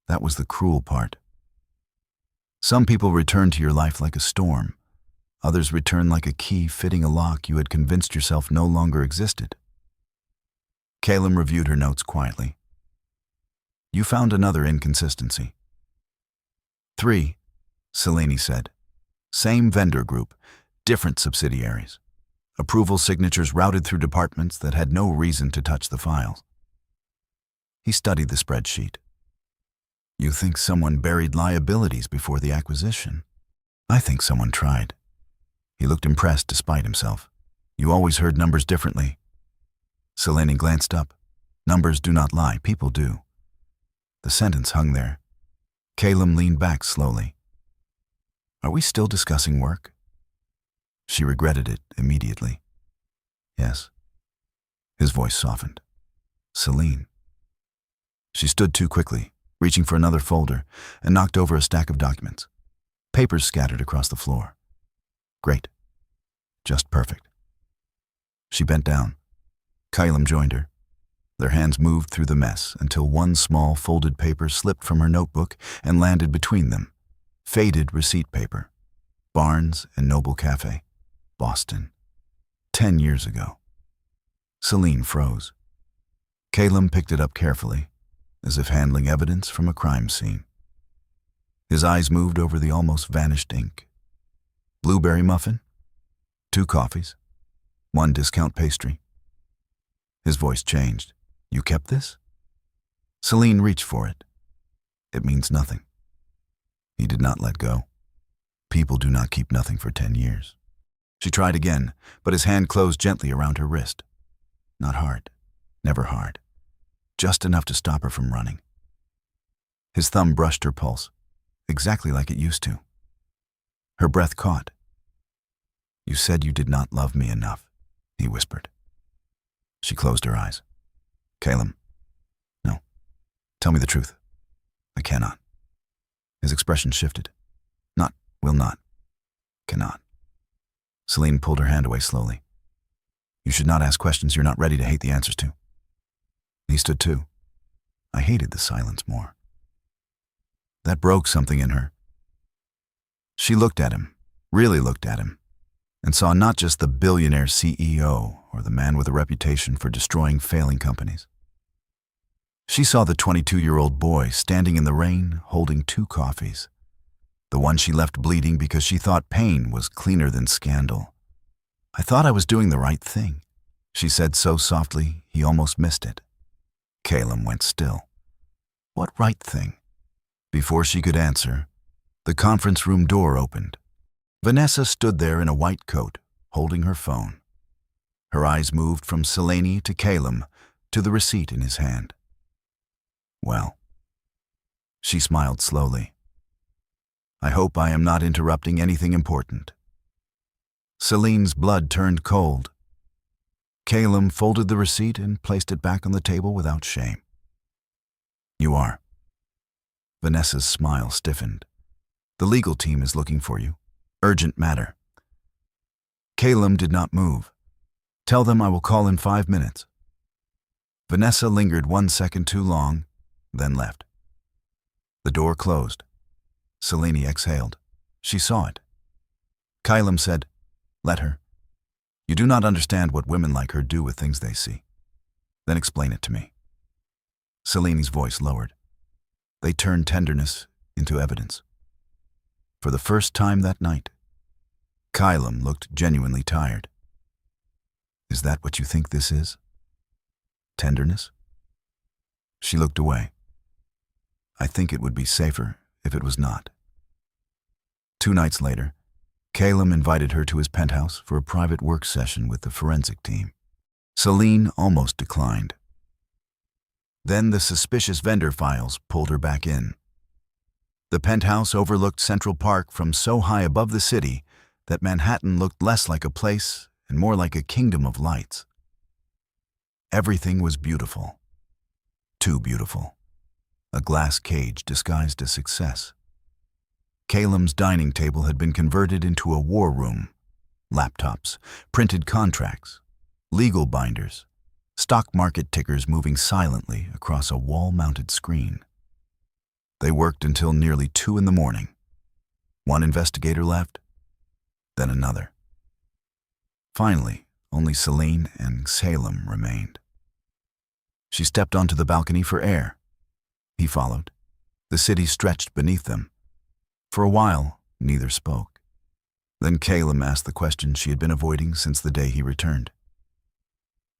[SPEAKER 1] That was the cruel part. Some people return to your life like a storm. Others return like a key fitting a lock you had convinced yourself no longer existed. Caelum reviewed her notes quietly. "You found another inconsistency." 3, Selene said. "Same vendor group, different subsidiaries. Approval signatures routed through departments that had no reason to touch the files." He studied the spreadsheet. "You think someone buried liabilities before the acquisition?" "I think someone tried." He looked impressed despite himself. "You always heard numbers differently." Selene glanced up. "Numbers do not lie, people do." The sentence hung there. Caelum leaned back slowly. "Are we still discussing work?" She regretted it immediately. "Yes." His voice softened. "Selene." She stood too quickly, reaching for another folder, and knocked over a stack of documents. Papers scattered across the floor. "Great. Just perfect." She bent down. Caelum joined her. Their hands moved through the mess until one small folded paper slipped from her notebook and landed between them. Faded receipt paper. Barnes and Noble Cafe, Boston. 10 years ago. Selene froze. Caelum picked it up carefully, as if handling evidence from a crime scene. His eyes moved over the almost vanished ink. Blueberry muffin, 2 coffees, 1 discount pastry. His voice changed. "You kept this?" Selene reached for it. "It means nothing." He did not let go. People do not keep nothing for 10 years. She tried again, but his hand closed gently around her wrist. Not hard, never hard. Just enough to stop her from running. His thumb brushed her pulse, exactly like it used to. Her breath caught. "You said you did not love me enough," he whispered. She closed her eyes. "Caelum, no. Tell me the truth." "I cannot." His expression shifted. "Not, will not, cannot." Selene pulled her hand away slowly. You should not ask questions you're not ready to hate the answers to. He stood too. I hated the silence more. That broke something in her. She looked at him, really looked at him, and saw not just the billionaire CEO or the man with a reputation for destroying failing companies. She saw the 22-year-old boy standing in the rain holding 2 coffees, the one she left bleeding because she thought pain was cleaner than scandal. I thought I was doing the right thing, she said so softly he almost missed it. Caelum went still. What right thing? Before she could answer, the conference room door opened. Vanessa stood there in a white coat, holding her phone. Her eyes moved from Selene to Caelum to the receipt in his hand. Well, she smiled slowly. I hope I am not interrupting anything important. Selene's blood turned cold. Caelum folded the receipt and placed it back on the table without shame. You are. Vanessa's smile stiffened. The legal team is looking for you. Urgent matter. Caelum did not move. Tell them I will call in 5 minutes. Vanessa lingered 1 second too long, then left. The door closed. Selene exhaled. She saw it. Caelum said, "Let her. You do not understand what women like her do with things they see. Then explain it to me." Selene's voice lowered. They turned tenderness into evidence. For the first time that night, Caelum looked genuinely tired. Is that what you think this is? Tenderness? She looked away. I think it would be safer if it was not. 2 nights later, Caelum invited her to his penthouse for a private work session with the forensic team. Selene almost declined. Then the suspicious vendor files pulled her back in. The penthouse overlooked Central Park from so high above the city that Manhattan looked less like a place and more like a kingdom of lights. Everything was beautiful. Too beautiful. A glass cage disguised as success. Caelum's dining table had been converted into a war room. Laptops, printed contracts, legal binders, stock market tickers moving silently across a wall-mounted screen. They worked until nearly 2 in the morning. 1 investigator left, then another. Finally, only Selene and Caelum remained. She stepped onto the balcony for air. He followed. The city stretched beneath them. For a while, neither spoke. Then Caelum asked the question she had been avoiding since the day he returned.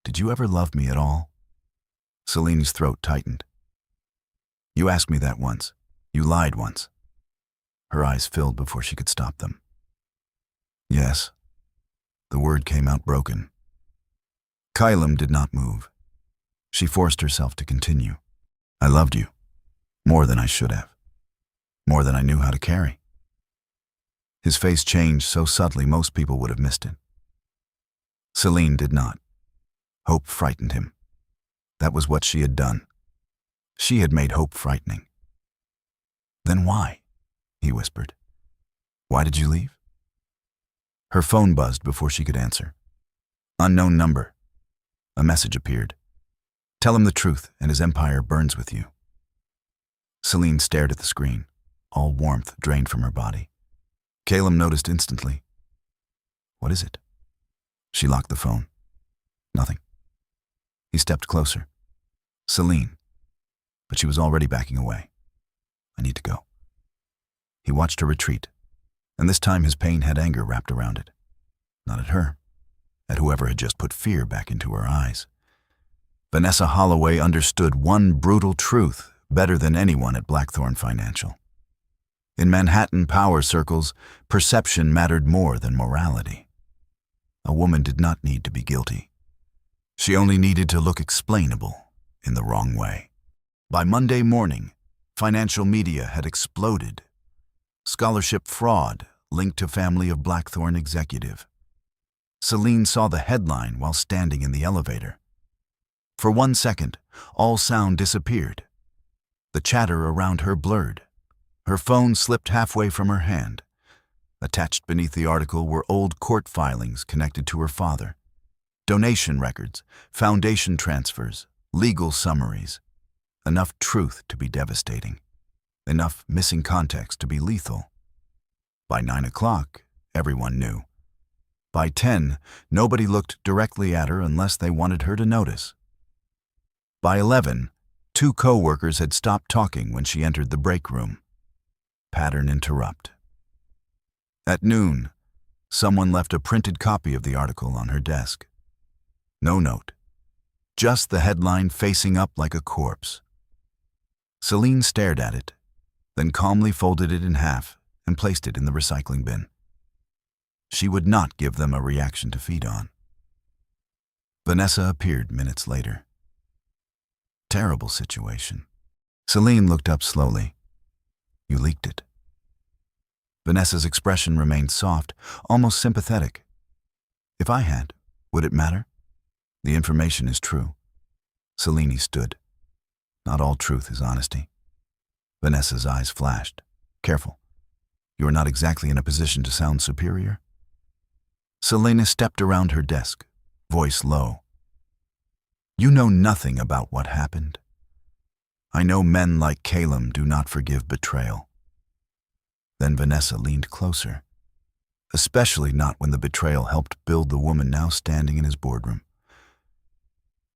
[SPEAKER 1] Did you ever love me at all? Selene's throat tightened. You asked me that once. You lied once. Her eyes filled before she could stop them. Yes. The word came out broken. Caelum did not move. She forced herself to continue. I loved you. More than I should have. More than I knew how to carry. His face changed so subtly most people would have missed it. Selene did not. Hope frightened him. That was what she had done. She had made hope frightening. Then why? He whispered. Why did you leave? Her phone buzzed before she could answer. Unknown number. A message appeared. Tell him the truth and his empire burns with you. Selene stared at the screen, all warmth drained from her body. Caelum noticed instantly. What is it? She locked the phone. Nothing. He stepped closer. Selene. But she was already backing away. I need to go. He watched her retreat, and this time his pain had anger wrapped around it. Not at her, at whoever had just put fear back into her eyes. Vanessa Holloway understood one brutal truth better than anyone at Blackthorn Financial. In Manhattan power circles, perception mattered more than morality. A woman did not need to be guilty. She only needed to look explainable in the wrong way. By Monday morning, financial media had exploded. Scholarship fraud linked to family of Blackthorn executive. Selene saw the headline while standing in the elevator. For 1 second, all sound disappeared. The chatter around her blurred. Her phone slipped halfway from her hand. Attached beneath the article were old court filings connected to her father. donation records, foundation transfers, legal summaries. Enough truth to be devastating. Enough missing context to be lethal. By 9 o'clock, everyone knew. By 10, nobody looked directly at her unless they wanted her to notice. By 11, 2 co-workers had stopped talking when she entered the break room. Pattern interrupt. At noon, someone left a printed copy of the article on her desk. No note. Just the headline facing up like a corpse. Selene stared at it, then calmly folded it in half and placed it in the recycling bin. She would not give them a reaction to feed on. Vanessa appeared minutes later. Terrible situation. Selene looked up slowly. You leaked it. Vanessa's expression remained soft, almost sympathetic. If I had, would it matter? The information is true. Selene stood. Not all truth is honesty. Vanessa's eyes flashed. Careful. You are not exactly in a position to sound superior. Selene stepped around her desk, voice low. You know nothing about what happened. I know men like Caelum do not forgive betrayal. Then Vanessa leaned closer, especially not when the betrayal helped build the woman now standing in his boardroom.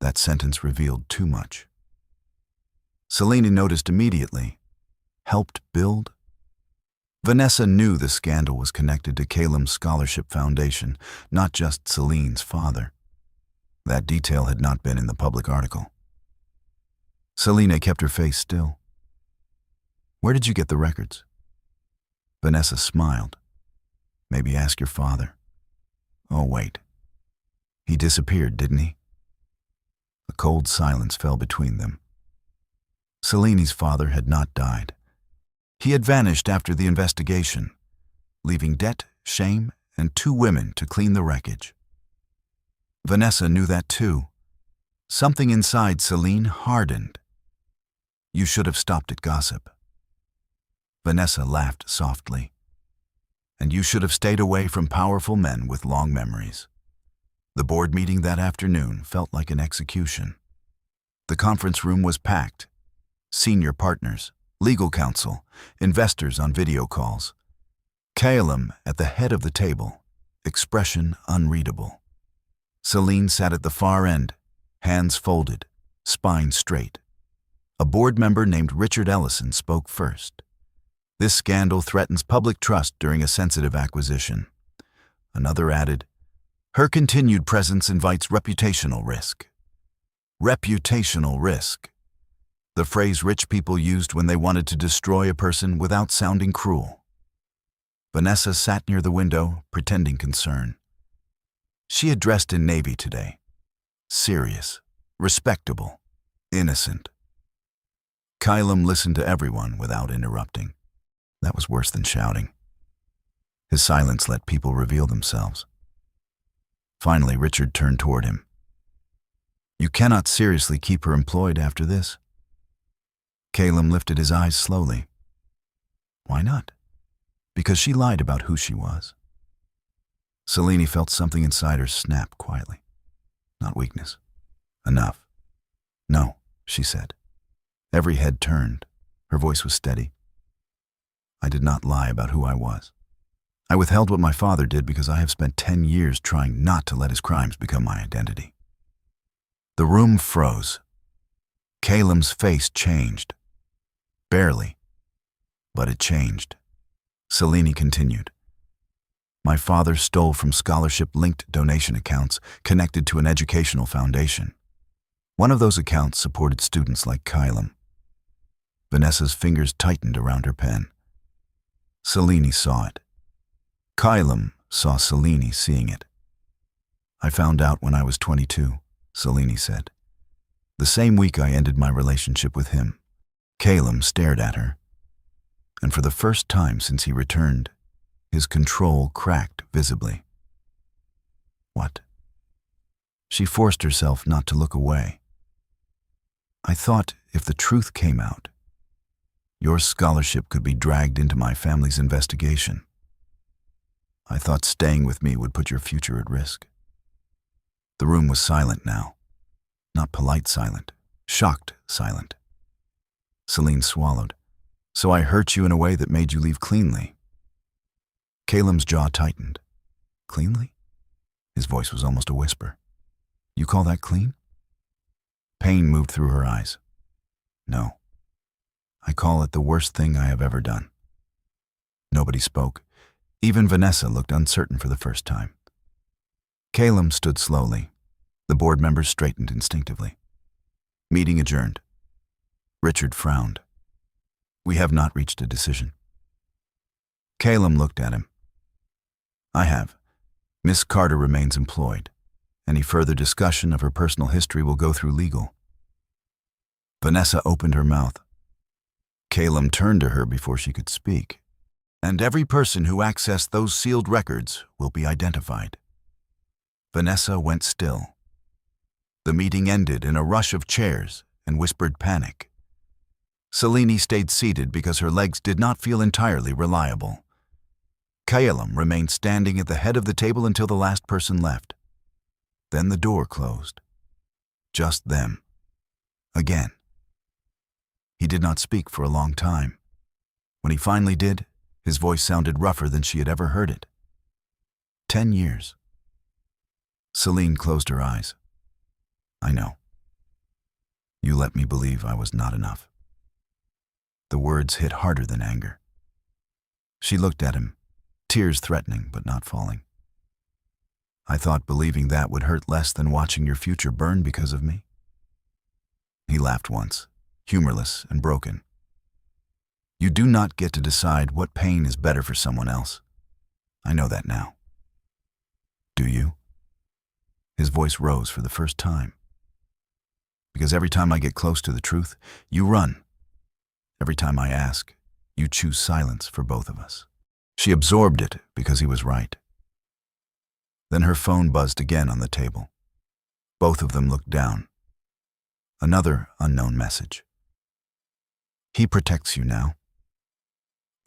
[SPEAKER 1] That sentence revealed too much. Selene noticed immediately. Helped build? Vanessa knew the scandal was connected to Caelum's scholarship foundation, not just Selene's father. That detail had not been in the public article. Selene kept her face still. Where did you get the records? Vanessa smiled. Maybe ask your father. Oh, wait. He disappeared, didn't he? A cold silence fell between them. Selene's father had not died. He had vanished after the investigation, leaving debt, shame, and 2 women to clean the wreckage. Vanessa knew that too. Something inside Selene hardened. You should have stopped at gossip. Vanessa laughed softly. And you should have stayed away from powerful men with long memories. The board meeting that afternoon felt like an execution. The conference room was packed. Senior partners, legal counsel, investors on video calls. Caelum at the head of the table, expression unreadable. Selene sat at the far end, hands folded, spine straight. A board member named Richard Ellison spoke first. This scandal threatens public trust during a sensitive acquisition. Another added, her continued presence invites reputational risk. Reputational risk. The phrase rich people used when they wanted to destroy a person without sounding cruel. Vanessa sat near the window, pretending concern. She had dressed in navy today. Serious, respectable, innocent. Caelum listened to everyone without interrupting. That was worse than shouting. His silence let people reveal themselves. Finally, Richard turned toward him. You cannot seriously keep her employed after this. Caelum lifted his eyes slowly. Why not? Because she lied about who she was. Selene felt something inside her snap quietly. Not weakness. Enough. No, she said. Every head turned. Her voice was steady. I did not lie about who I was. I withheld what my father did because I have spent 10 years trying not to let his crimes become my identity. The room froze. Caelum's face changed. Barely, but it changed. Selene continued. My father stole from scholarship-linked donation accounts connected to an educational foundation. One of those accounts supported students like Caelum. Vanessa's fingers tightened around her pen. Selene saw it. Caelum saw Selene seeing it. I found out when I was 22, Selene said. The same week I ended my relationship with him. Caelum stared at her, and for the first time since he returned, his control cracked visibly. What? She forced herself not to look away. I thought if the truth came out, your scholarship could be dragged into my family's investigation. I thought staying with me would put your future at risk. The room was silent now. Not polite silent, shocked silent. Selene swallowed. So I hurt you in a way that made you leave cleanly. Caelum's jaw tightened. Cleanly? His voice was almost a whisper. You call that clean? Pain moved through her eyes. No. I call it the worst thing I have ever done. Nobody spoke. Even Vanessa looked uncertain for the first time. Caelum stood slowly. The board members straightened instinctively. Meeting adjourned. Richard frowned. We have not reached a decision. Caelum looked at him. I have. Miss Carter remains employed. Any further discussion of her personal history will go through legal. Vanessa opened her mouth. Caelum turned to her before she could speak. And every person who accessed those sealed records will be identified. Vanessa went still. The meeting ended in a rush of chairs and whispered panic. Selene stayed seated because her legs did not feel entirely reliable. Caelum remained standing at the head of the table until the last person left. Then the door closed. Just them. Again. He did not speak for a long time. When he finally did, his voice sounded rougher than she had ever heard it. 10 years. Selene closed her eyes. I know. You let me believe I was not enough. The words hit harder than anger. She looked at him, tears threatening but not falling. I thought believing that would hurt less than watching your future burn because of me. He laughed once, humorless and broken. You do not get to decide what pain is better for someone else. I know that now. Do you? His voice rose for the first time. Because every time I get close to the truth, you run. Every time I ask, you choose silence for both of us. She absorbed it because he was right. Then her phone buzzed again on the table. Both of them looked down. Another unknown message. He protects you now.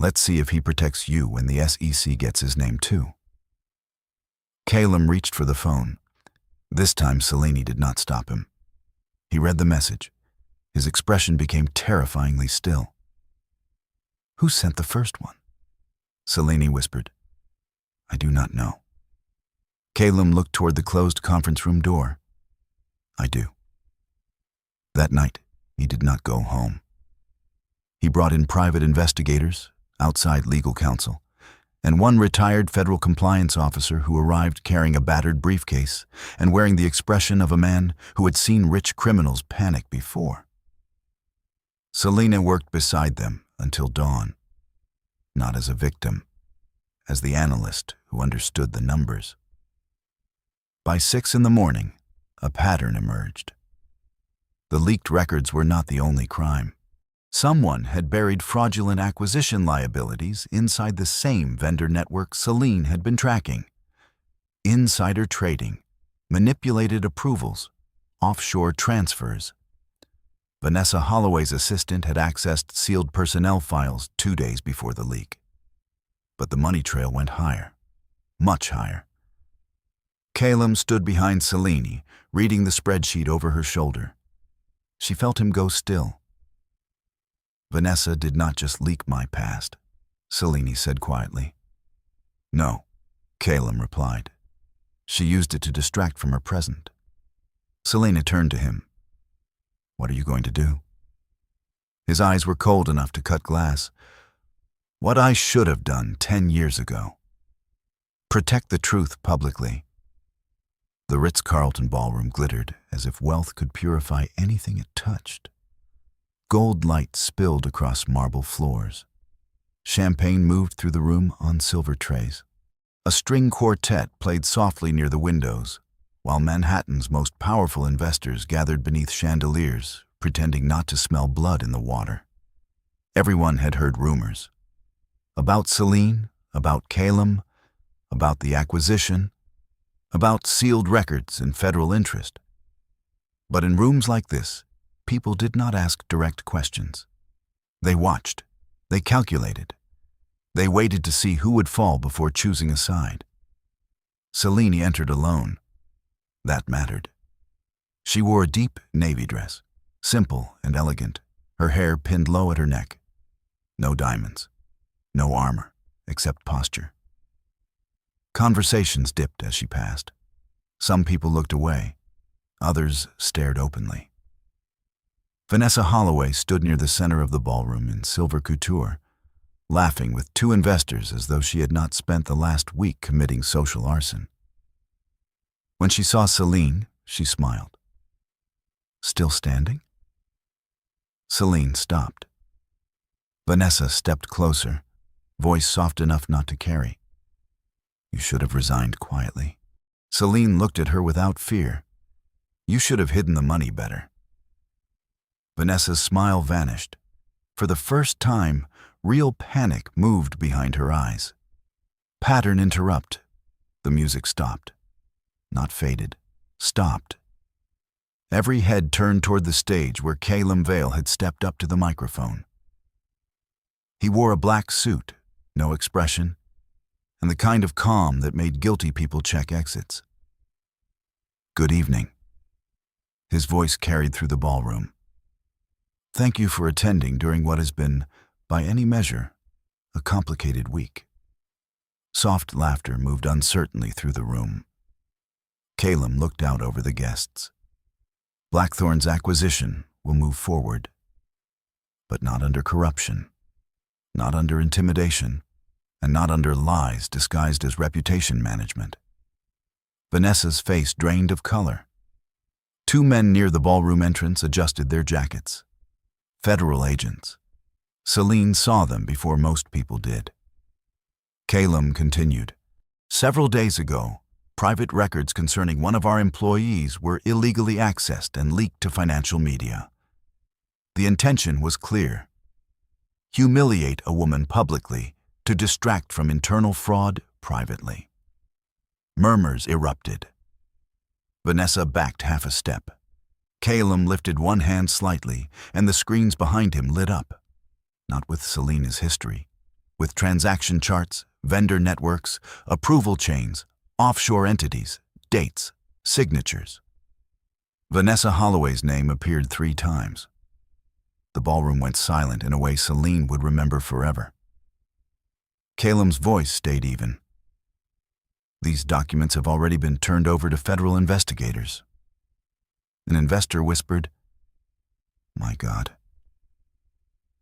[SPEAKER 1] Let's see if he protects you when the SEC gets his name too. Caelum reached for the phone. This time Selene did not stop him. He read the message. His expression became terrifyingly still. Who sent the first one? Selene whispered. I do not know. Caelum looked toward the closed conference room door. I do. That night, he did not go home. He brought in private investigators, outside legal counsel, and one retired federal compliance officer who arrived carrying a battered briefcase and wearing the expression of a man who had seen rich criminals panic before. Selene worked beside them until dawn, not as a victim, as the analyst who understood the numbers. By 6 a.m, a pattern emerged. The leaked records were not the only crime. Someone had buried fraudulent acquisition liabilities inside the same vendor network Selene had been tracking. Insider trading, manipulated approvals, offshore transfers. Vanessa Holloway's assistant had accessed sealed personnel files 2 days before the leak. But the money trail went higher, much higher. Caelum stood behind Selene, reading the spreadsheet over her shoulder. She felt him go still. Vanessa did not just leak my past, Selene said quietly. No, Caelum replied. She used it to distract from her present. Selene turned to him. What are you going to do? His eyes were cold enough to cut glass. What I should have done 10 years ago. Protect the truth publicly. The Ritz-Carlton ballroom glittered as if wealth could purify anything it touched. Gold light spilled across marble floors. Champagne moved through the room on silver trays. A string quartet played softly near the windows, while Manhattan's most powerful investors gathered beneath chandeliers, pretending not to smell blood in the water. Everyone had heard rumors. About Selene, about Caelum, about the acquisition, about sealed records and federal interest. But in rooms like this, people did not ask direct questions. They watched. They calculated. They waited to see who would fall before choosing a side. Selene entered alone. That mattered. She wore a deep navy dress, simple and elegant, her hair pinned low at her neck. No diamonds, no armor, except posture. Conversations dipped as she passed. Some people looked away, others stared openly. Vanessa Holloway stood near the center of the ballroom in silver couture, laughing with two investors as though she had not spent the last week committing social arson. When she saw Selene, she smiled. Still standing? Selene stopped. Vanessa stepped closer, voice soft enough not to carry. You should have resigned quietly. Selene looked at her without fear. You should have hidden the money better. Vanessa's smile vanished. For the first time, real panic moved behind her eyes. Pattern interrupt. The music stopped. Not faded. Stopped. Every head turned toward the stage where Caelum Vale had stepped up to the microphone. He wore a black suit, no expression, and the kind of calm that made guilty people check exits. Good evening. His voice carried through the ballroom. Thank you for attending during what has been, by any measure, a complicated week. Soft laughter moved uncertainly through the room. Caelum looked out over the guests. Blackthorn's acquisition will move forward, but not under corruption, not under intimidation, and not under lies disguised as reputation management. Vanessa's face drained of color. Two men near the ballroom entrance adjusted their jackets. Federal agents. Selene saw them before most people did. Caelum continued. Several days ago, private records concerning one of our employees were illegally accessed and leaked to financial media. The intention was clear. Humiliate a woman publicly to distract from internal fraud privately. Murmurs erupted. Vanessa backed half a step. Caelum lifted one hand slightly, and the screens behind him lit up. Not with Selene's history. With transaction charts, vendor networks, approval chains, offshore entities, dates, signatures. Vanessa Holloway's name appeared 3 times. The ballroom went silent in a way Selene would remember forever. Caelum's voice stayed even. These documents have already been turned over to federal investigators. An investor whispered, My God.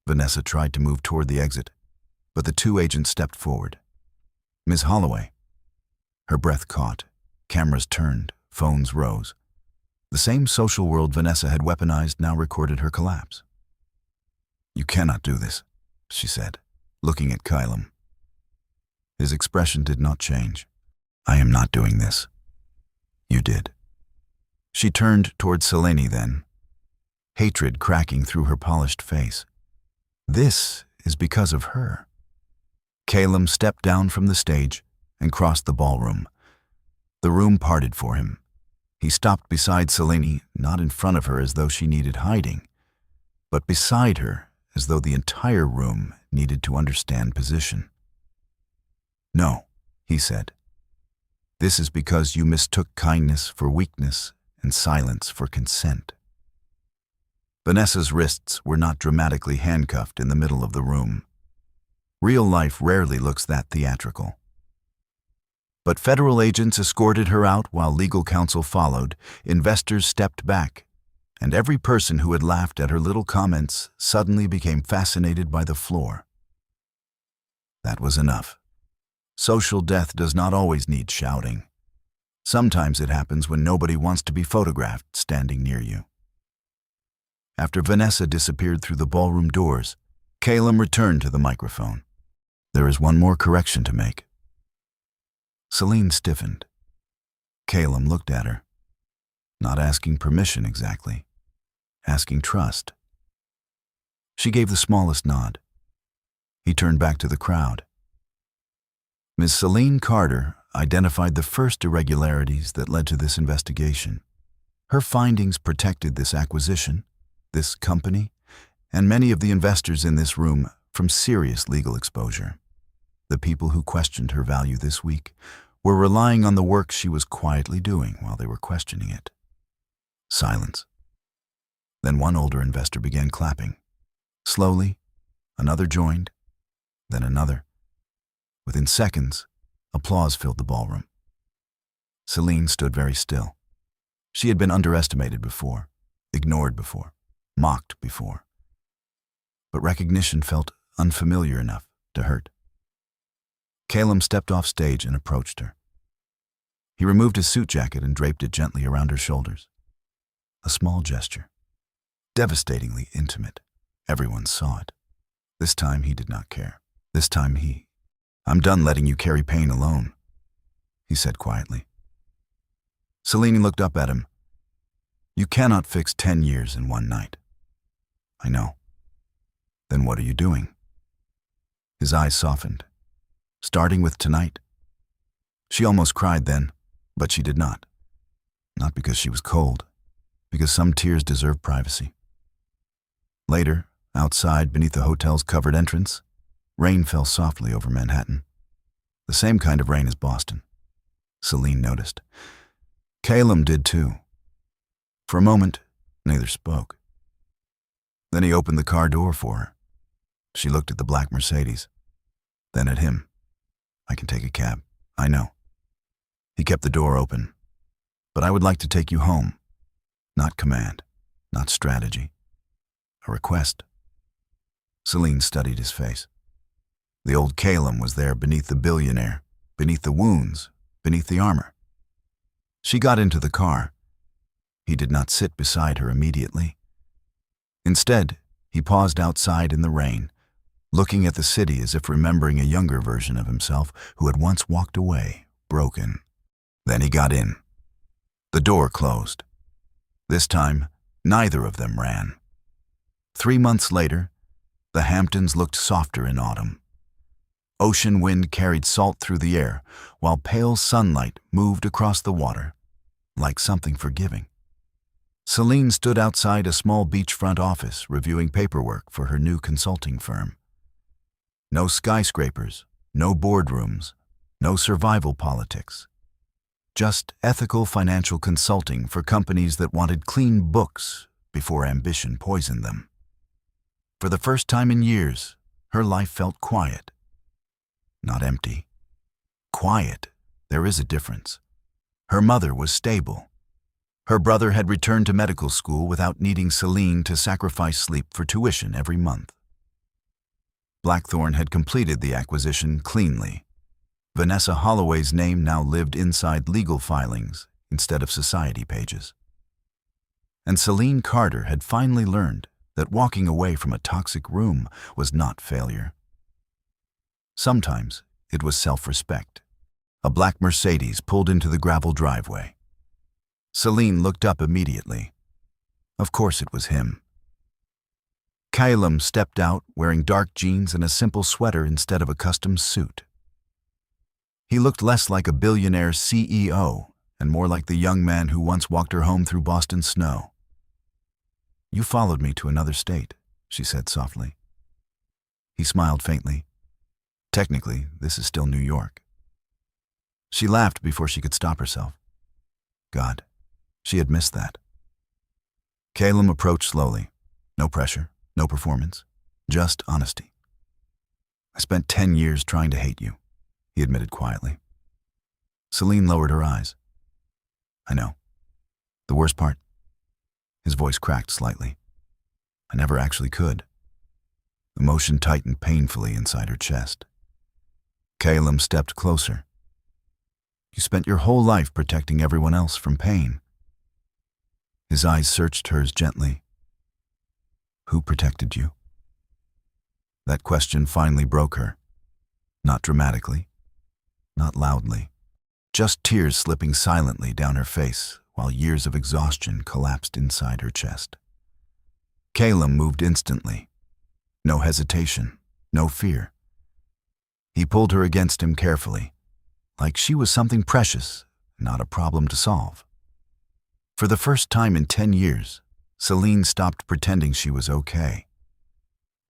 [SPEAKER 1] Vanessa tried to move toward the exit, but the 2 agents stepped forward. Ms. Holloway. Her breath caught, cameras turned, phones rose. The same social world Vanessa had weaponized now recorded her collapse. You cannot do this, she said, looking at Caelum. His expression did not change. I am not doing this. You did. She turned toward Selene then, hatred cracking through her polished face. This is because of her. Caelum stepped down from the stage and crossed the ballroom. The room parted for him. He stopped beside Selene, not in front of her as though she needed hiding, but beside her as though the entire room needed to understand position. No, he said. This is because you mistook kindness for weakness and silence for consent. Vanessa's wrists were not dramatically handcuffed in the middle of the room. Real life rarely looks that theatrical. But federal agents escorted her out while legal counsel followed, investors stepped back, and every person who had laughed at her little comments suddenly became fascinated by the floor. That was enough. Social death does not always need shouting. Sometimes it happens when nobody wants to be photographed standing near you. After Vanessa disappeared through the ballroom doors, Caelum returned to the microphone. There is one more correction to make. Selene stiffened. Caelum looked at her. Not asking permission exactly, asking trust. She gave the smallest nod. He turned back to the crowd. Ms. Selene Carter identified the first irregularities that led to this investigation. Her findings protected this acquisition, this company, and many of the investors in this room from serious legal exposure. The people who questioned her value this week were relying on the work she was quietly doing while they were questioning it. Silence. Then one older investor began clapping. Slowly, another joined, then another. Within seconds, applause filled the ballroom. Selene stood very still. She had been underestimated before, ignored before, mocked before. But recognition felt unfamiliar enough to hurt. Caelum stepped off stage and approached her. He removed his suit jacket and draped it gently around her shoulders. A small gesture, devastatingly intimate. Everyone saw it. This time he did not care. This time "I'm done letting you carry pain alone," he said quietly. Selene looked up at him. "You cannot fix 10 years in one night." "I know." "Then what are you doing?" His eyes softened. "Starting with tonight." She almost cried then, but she did not. Not because she was cold, because some tears deserve privacy. Later, outside beneath the hotel's covered entrance, rain fell softly over Manhattan. The same kind of rain as Boston. Selene noticed. Caelum did too. For a moment, neither spoke. Then he opened the car door for her. She looked at the black Mercedes, then at him. "I can take a cab, I know." He kept the door open. "But I would like to take you home. Not command, not strategy. A request." Selene studied his face. The old Caelum was there beneath the billionaire, beneath the wounds, beneath the armor. She got into the car. He did not sit beside her immediately. Instead, he paused outside in the rain, looking at the city as if remembering a younger version of himself who had once walked away, broken. Then he got in. The door closed. This time, neither of them ran. 3 months later, the Hamptons looked softer in autumn. Ocean wind carried salt through the air, while pale sunlight moved across the water, like something forgiving. Selene stood outside a small beachfront office reviewing paperwork for her new consulting firm. No skyscrapers, no boardrooms, no survival politics. Just ethical financial consulting for companies that wanted clean books before ambition poisoned them. For the first time in years, her life felt quiet. Not empty. Quiet, there is a difference. Her mother was stable. Her brother had returned to medical school without needing Selene to sacrifice sleep for tuition every month. Blackthorne had completed the acquisition cleanly. Vanessa Holloway's name now lived inside legal filings instead of society pages. And Selene Carter had finally learned that walking away from a toxic room was not failure. Sometimes it was self-respect. A black Mercedes pulled into the gravel driveway. Selene looked up immediately. Of course it was him. Caelum stepped out wearing dark jeans and a simple sweater instead of a custom suit. He looked less like a billionaire CEO and more like the young man who once walked her home through Boston snow. "You followed me to another state," she said softly. He smiled faintly. "Technically, this is still New York." She laughed before she could stop herself. God, she had missed that. Caelum approached slowly. No pressure, no performance, just honesty. "I spent 10 years trying to hate you," he admitted quietly. Selene lowered her eyes. "I know. The worst part?" His voice cracked slightly. "I never actually could." Emotion tightened painfully inside her chest. Caelum stepped closer. "You spent your whole life protecting everyone else from pain." His eyes searched hers gently. "Who protected you?" That question finally broke her. Not dramatically, not loudly, just tears slipping silently down her face while years of exhaustion collapsed inside her chest. Caelum moved instantly. No hesitation, no fear. He pulled her against him carefully, like she was something precious, not a problem to solve. For the first time in 10 years, Selene stopped pretending she was okay.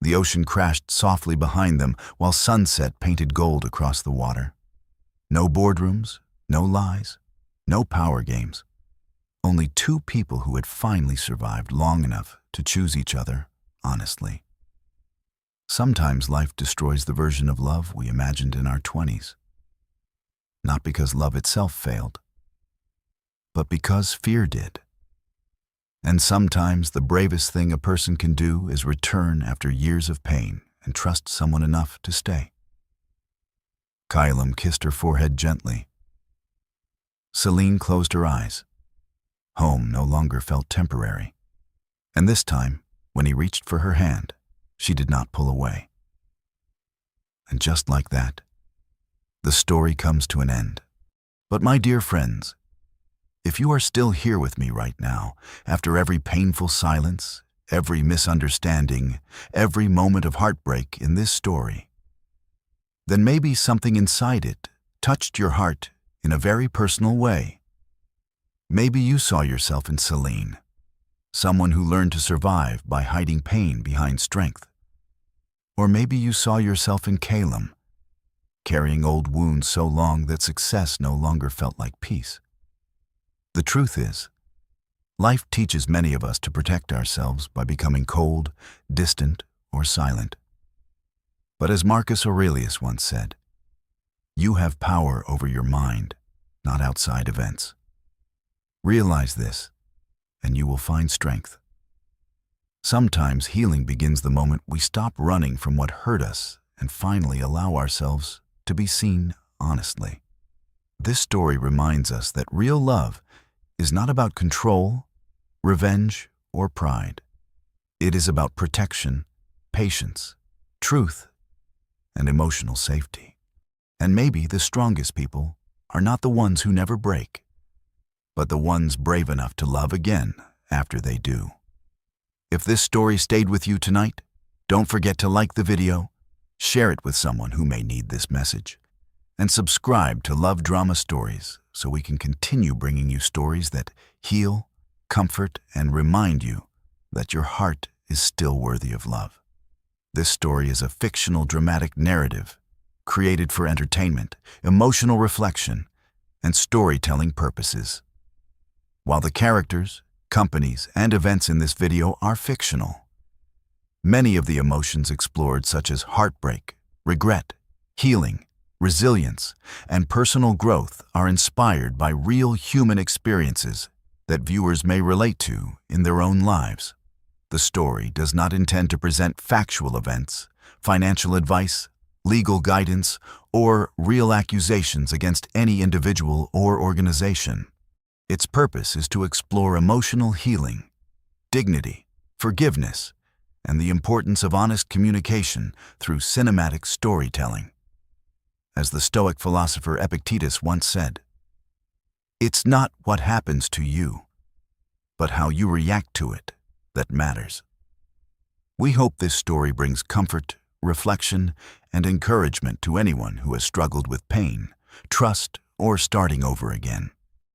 [SPEAKER 1] The ocean crashed softly behind them while sunset painted gold across the water. No boardrooms, No lies, no power games. Only two people who had finally survived long enough to choose each other honestly. Sometimes life destroys the version of love we imagined in our 20s. Not because love itself failed, but because fear did. And sometimes the bravest thing a person can do is return after years of pain and trust someone enough to stay. Caelum kissed her forehead gently. Selene closed her eyes. Home no longer felt temporary. And this time, when he reached for her hand, she did not pull away. And just like that, the story comes to an end. But my dear friends, if you are still here with me right now, after every painful silence, every misunderstanding, every moment of heartbreak in this story, then maybe something inside it touched your heart in a very personal way. Maybe you saw yourself in Selene, someone who learned to survive by hiding pain behind strength. Or maybe you saw yourself in Caelum, carrying old wounds so long that success no longer felt like peace. The truth is, life teaches many of us to protect ourselves by becoming cold, distant, or silent. But as Marcus Aurelius once said, you have power over your mind, not outside events. Realize this, and you will find strength. Sometimes healing begins the moment we stop running from what hurt us and finally allow ourselves to be seen honestly. This story reminds us that real love is not about control, revenge, or pride. It is about protection, patience, truth, and emotional safety. And maybe the strongest people are not the ones who never break, but the ones brave enough to love again after they do. If this story stayed with you tonight, don't forget to like the video, share it with someone who may need this message, and subscribe to Love Drama Stories so we can continue bringing you stories that heal, comfort, and remind you that your heart is still worthy of love. This story is a fictional dramatic narrative created for entertainment, emotional reflection, and storytelling purposes. While the characters, companies, and events in this video are fictional, many of the emotions explored, such as heartbreak, regret, healing, resilience, and personal growth, are inspired by real human experiences that viewers may relate to in their own lives. The story does not intend to present factual events, financial advice, legal guidance, or real accusations against any individual or organization. Its purpose is to explore emotional healing, dignity, forgiveness, and the importance of honest communication through cinematic storytelling. As the Stoic philosopher Epictetus once said, "It's not what happens to you, but how you react to it that matters." We hope this story brings comfort, reflection, and encouragement to anyone who has struggled with pain, trust, or starting over again.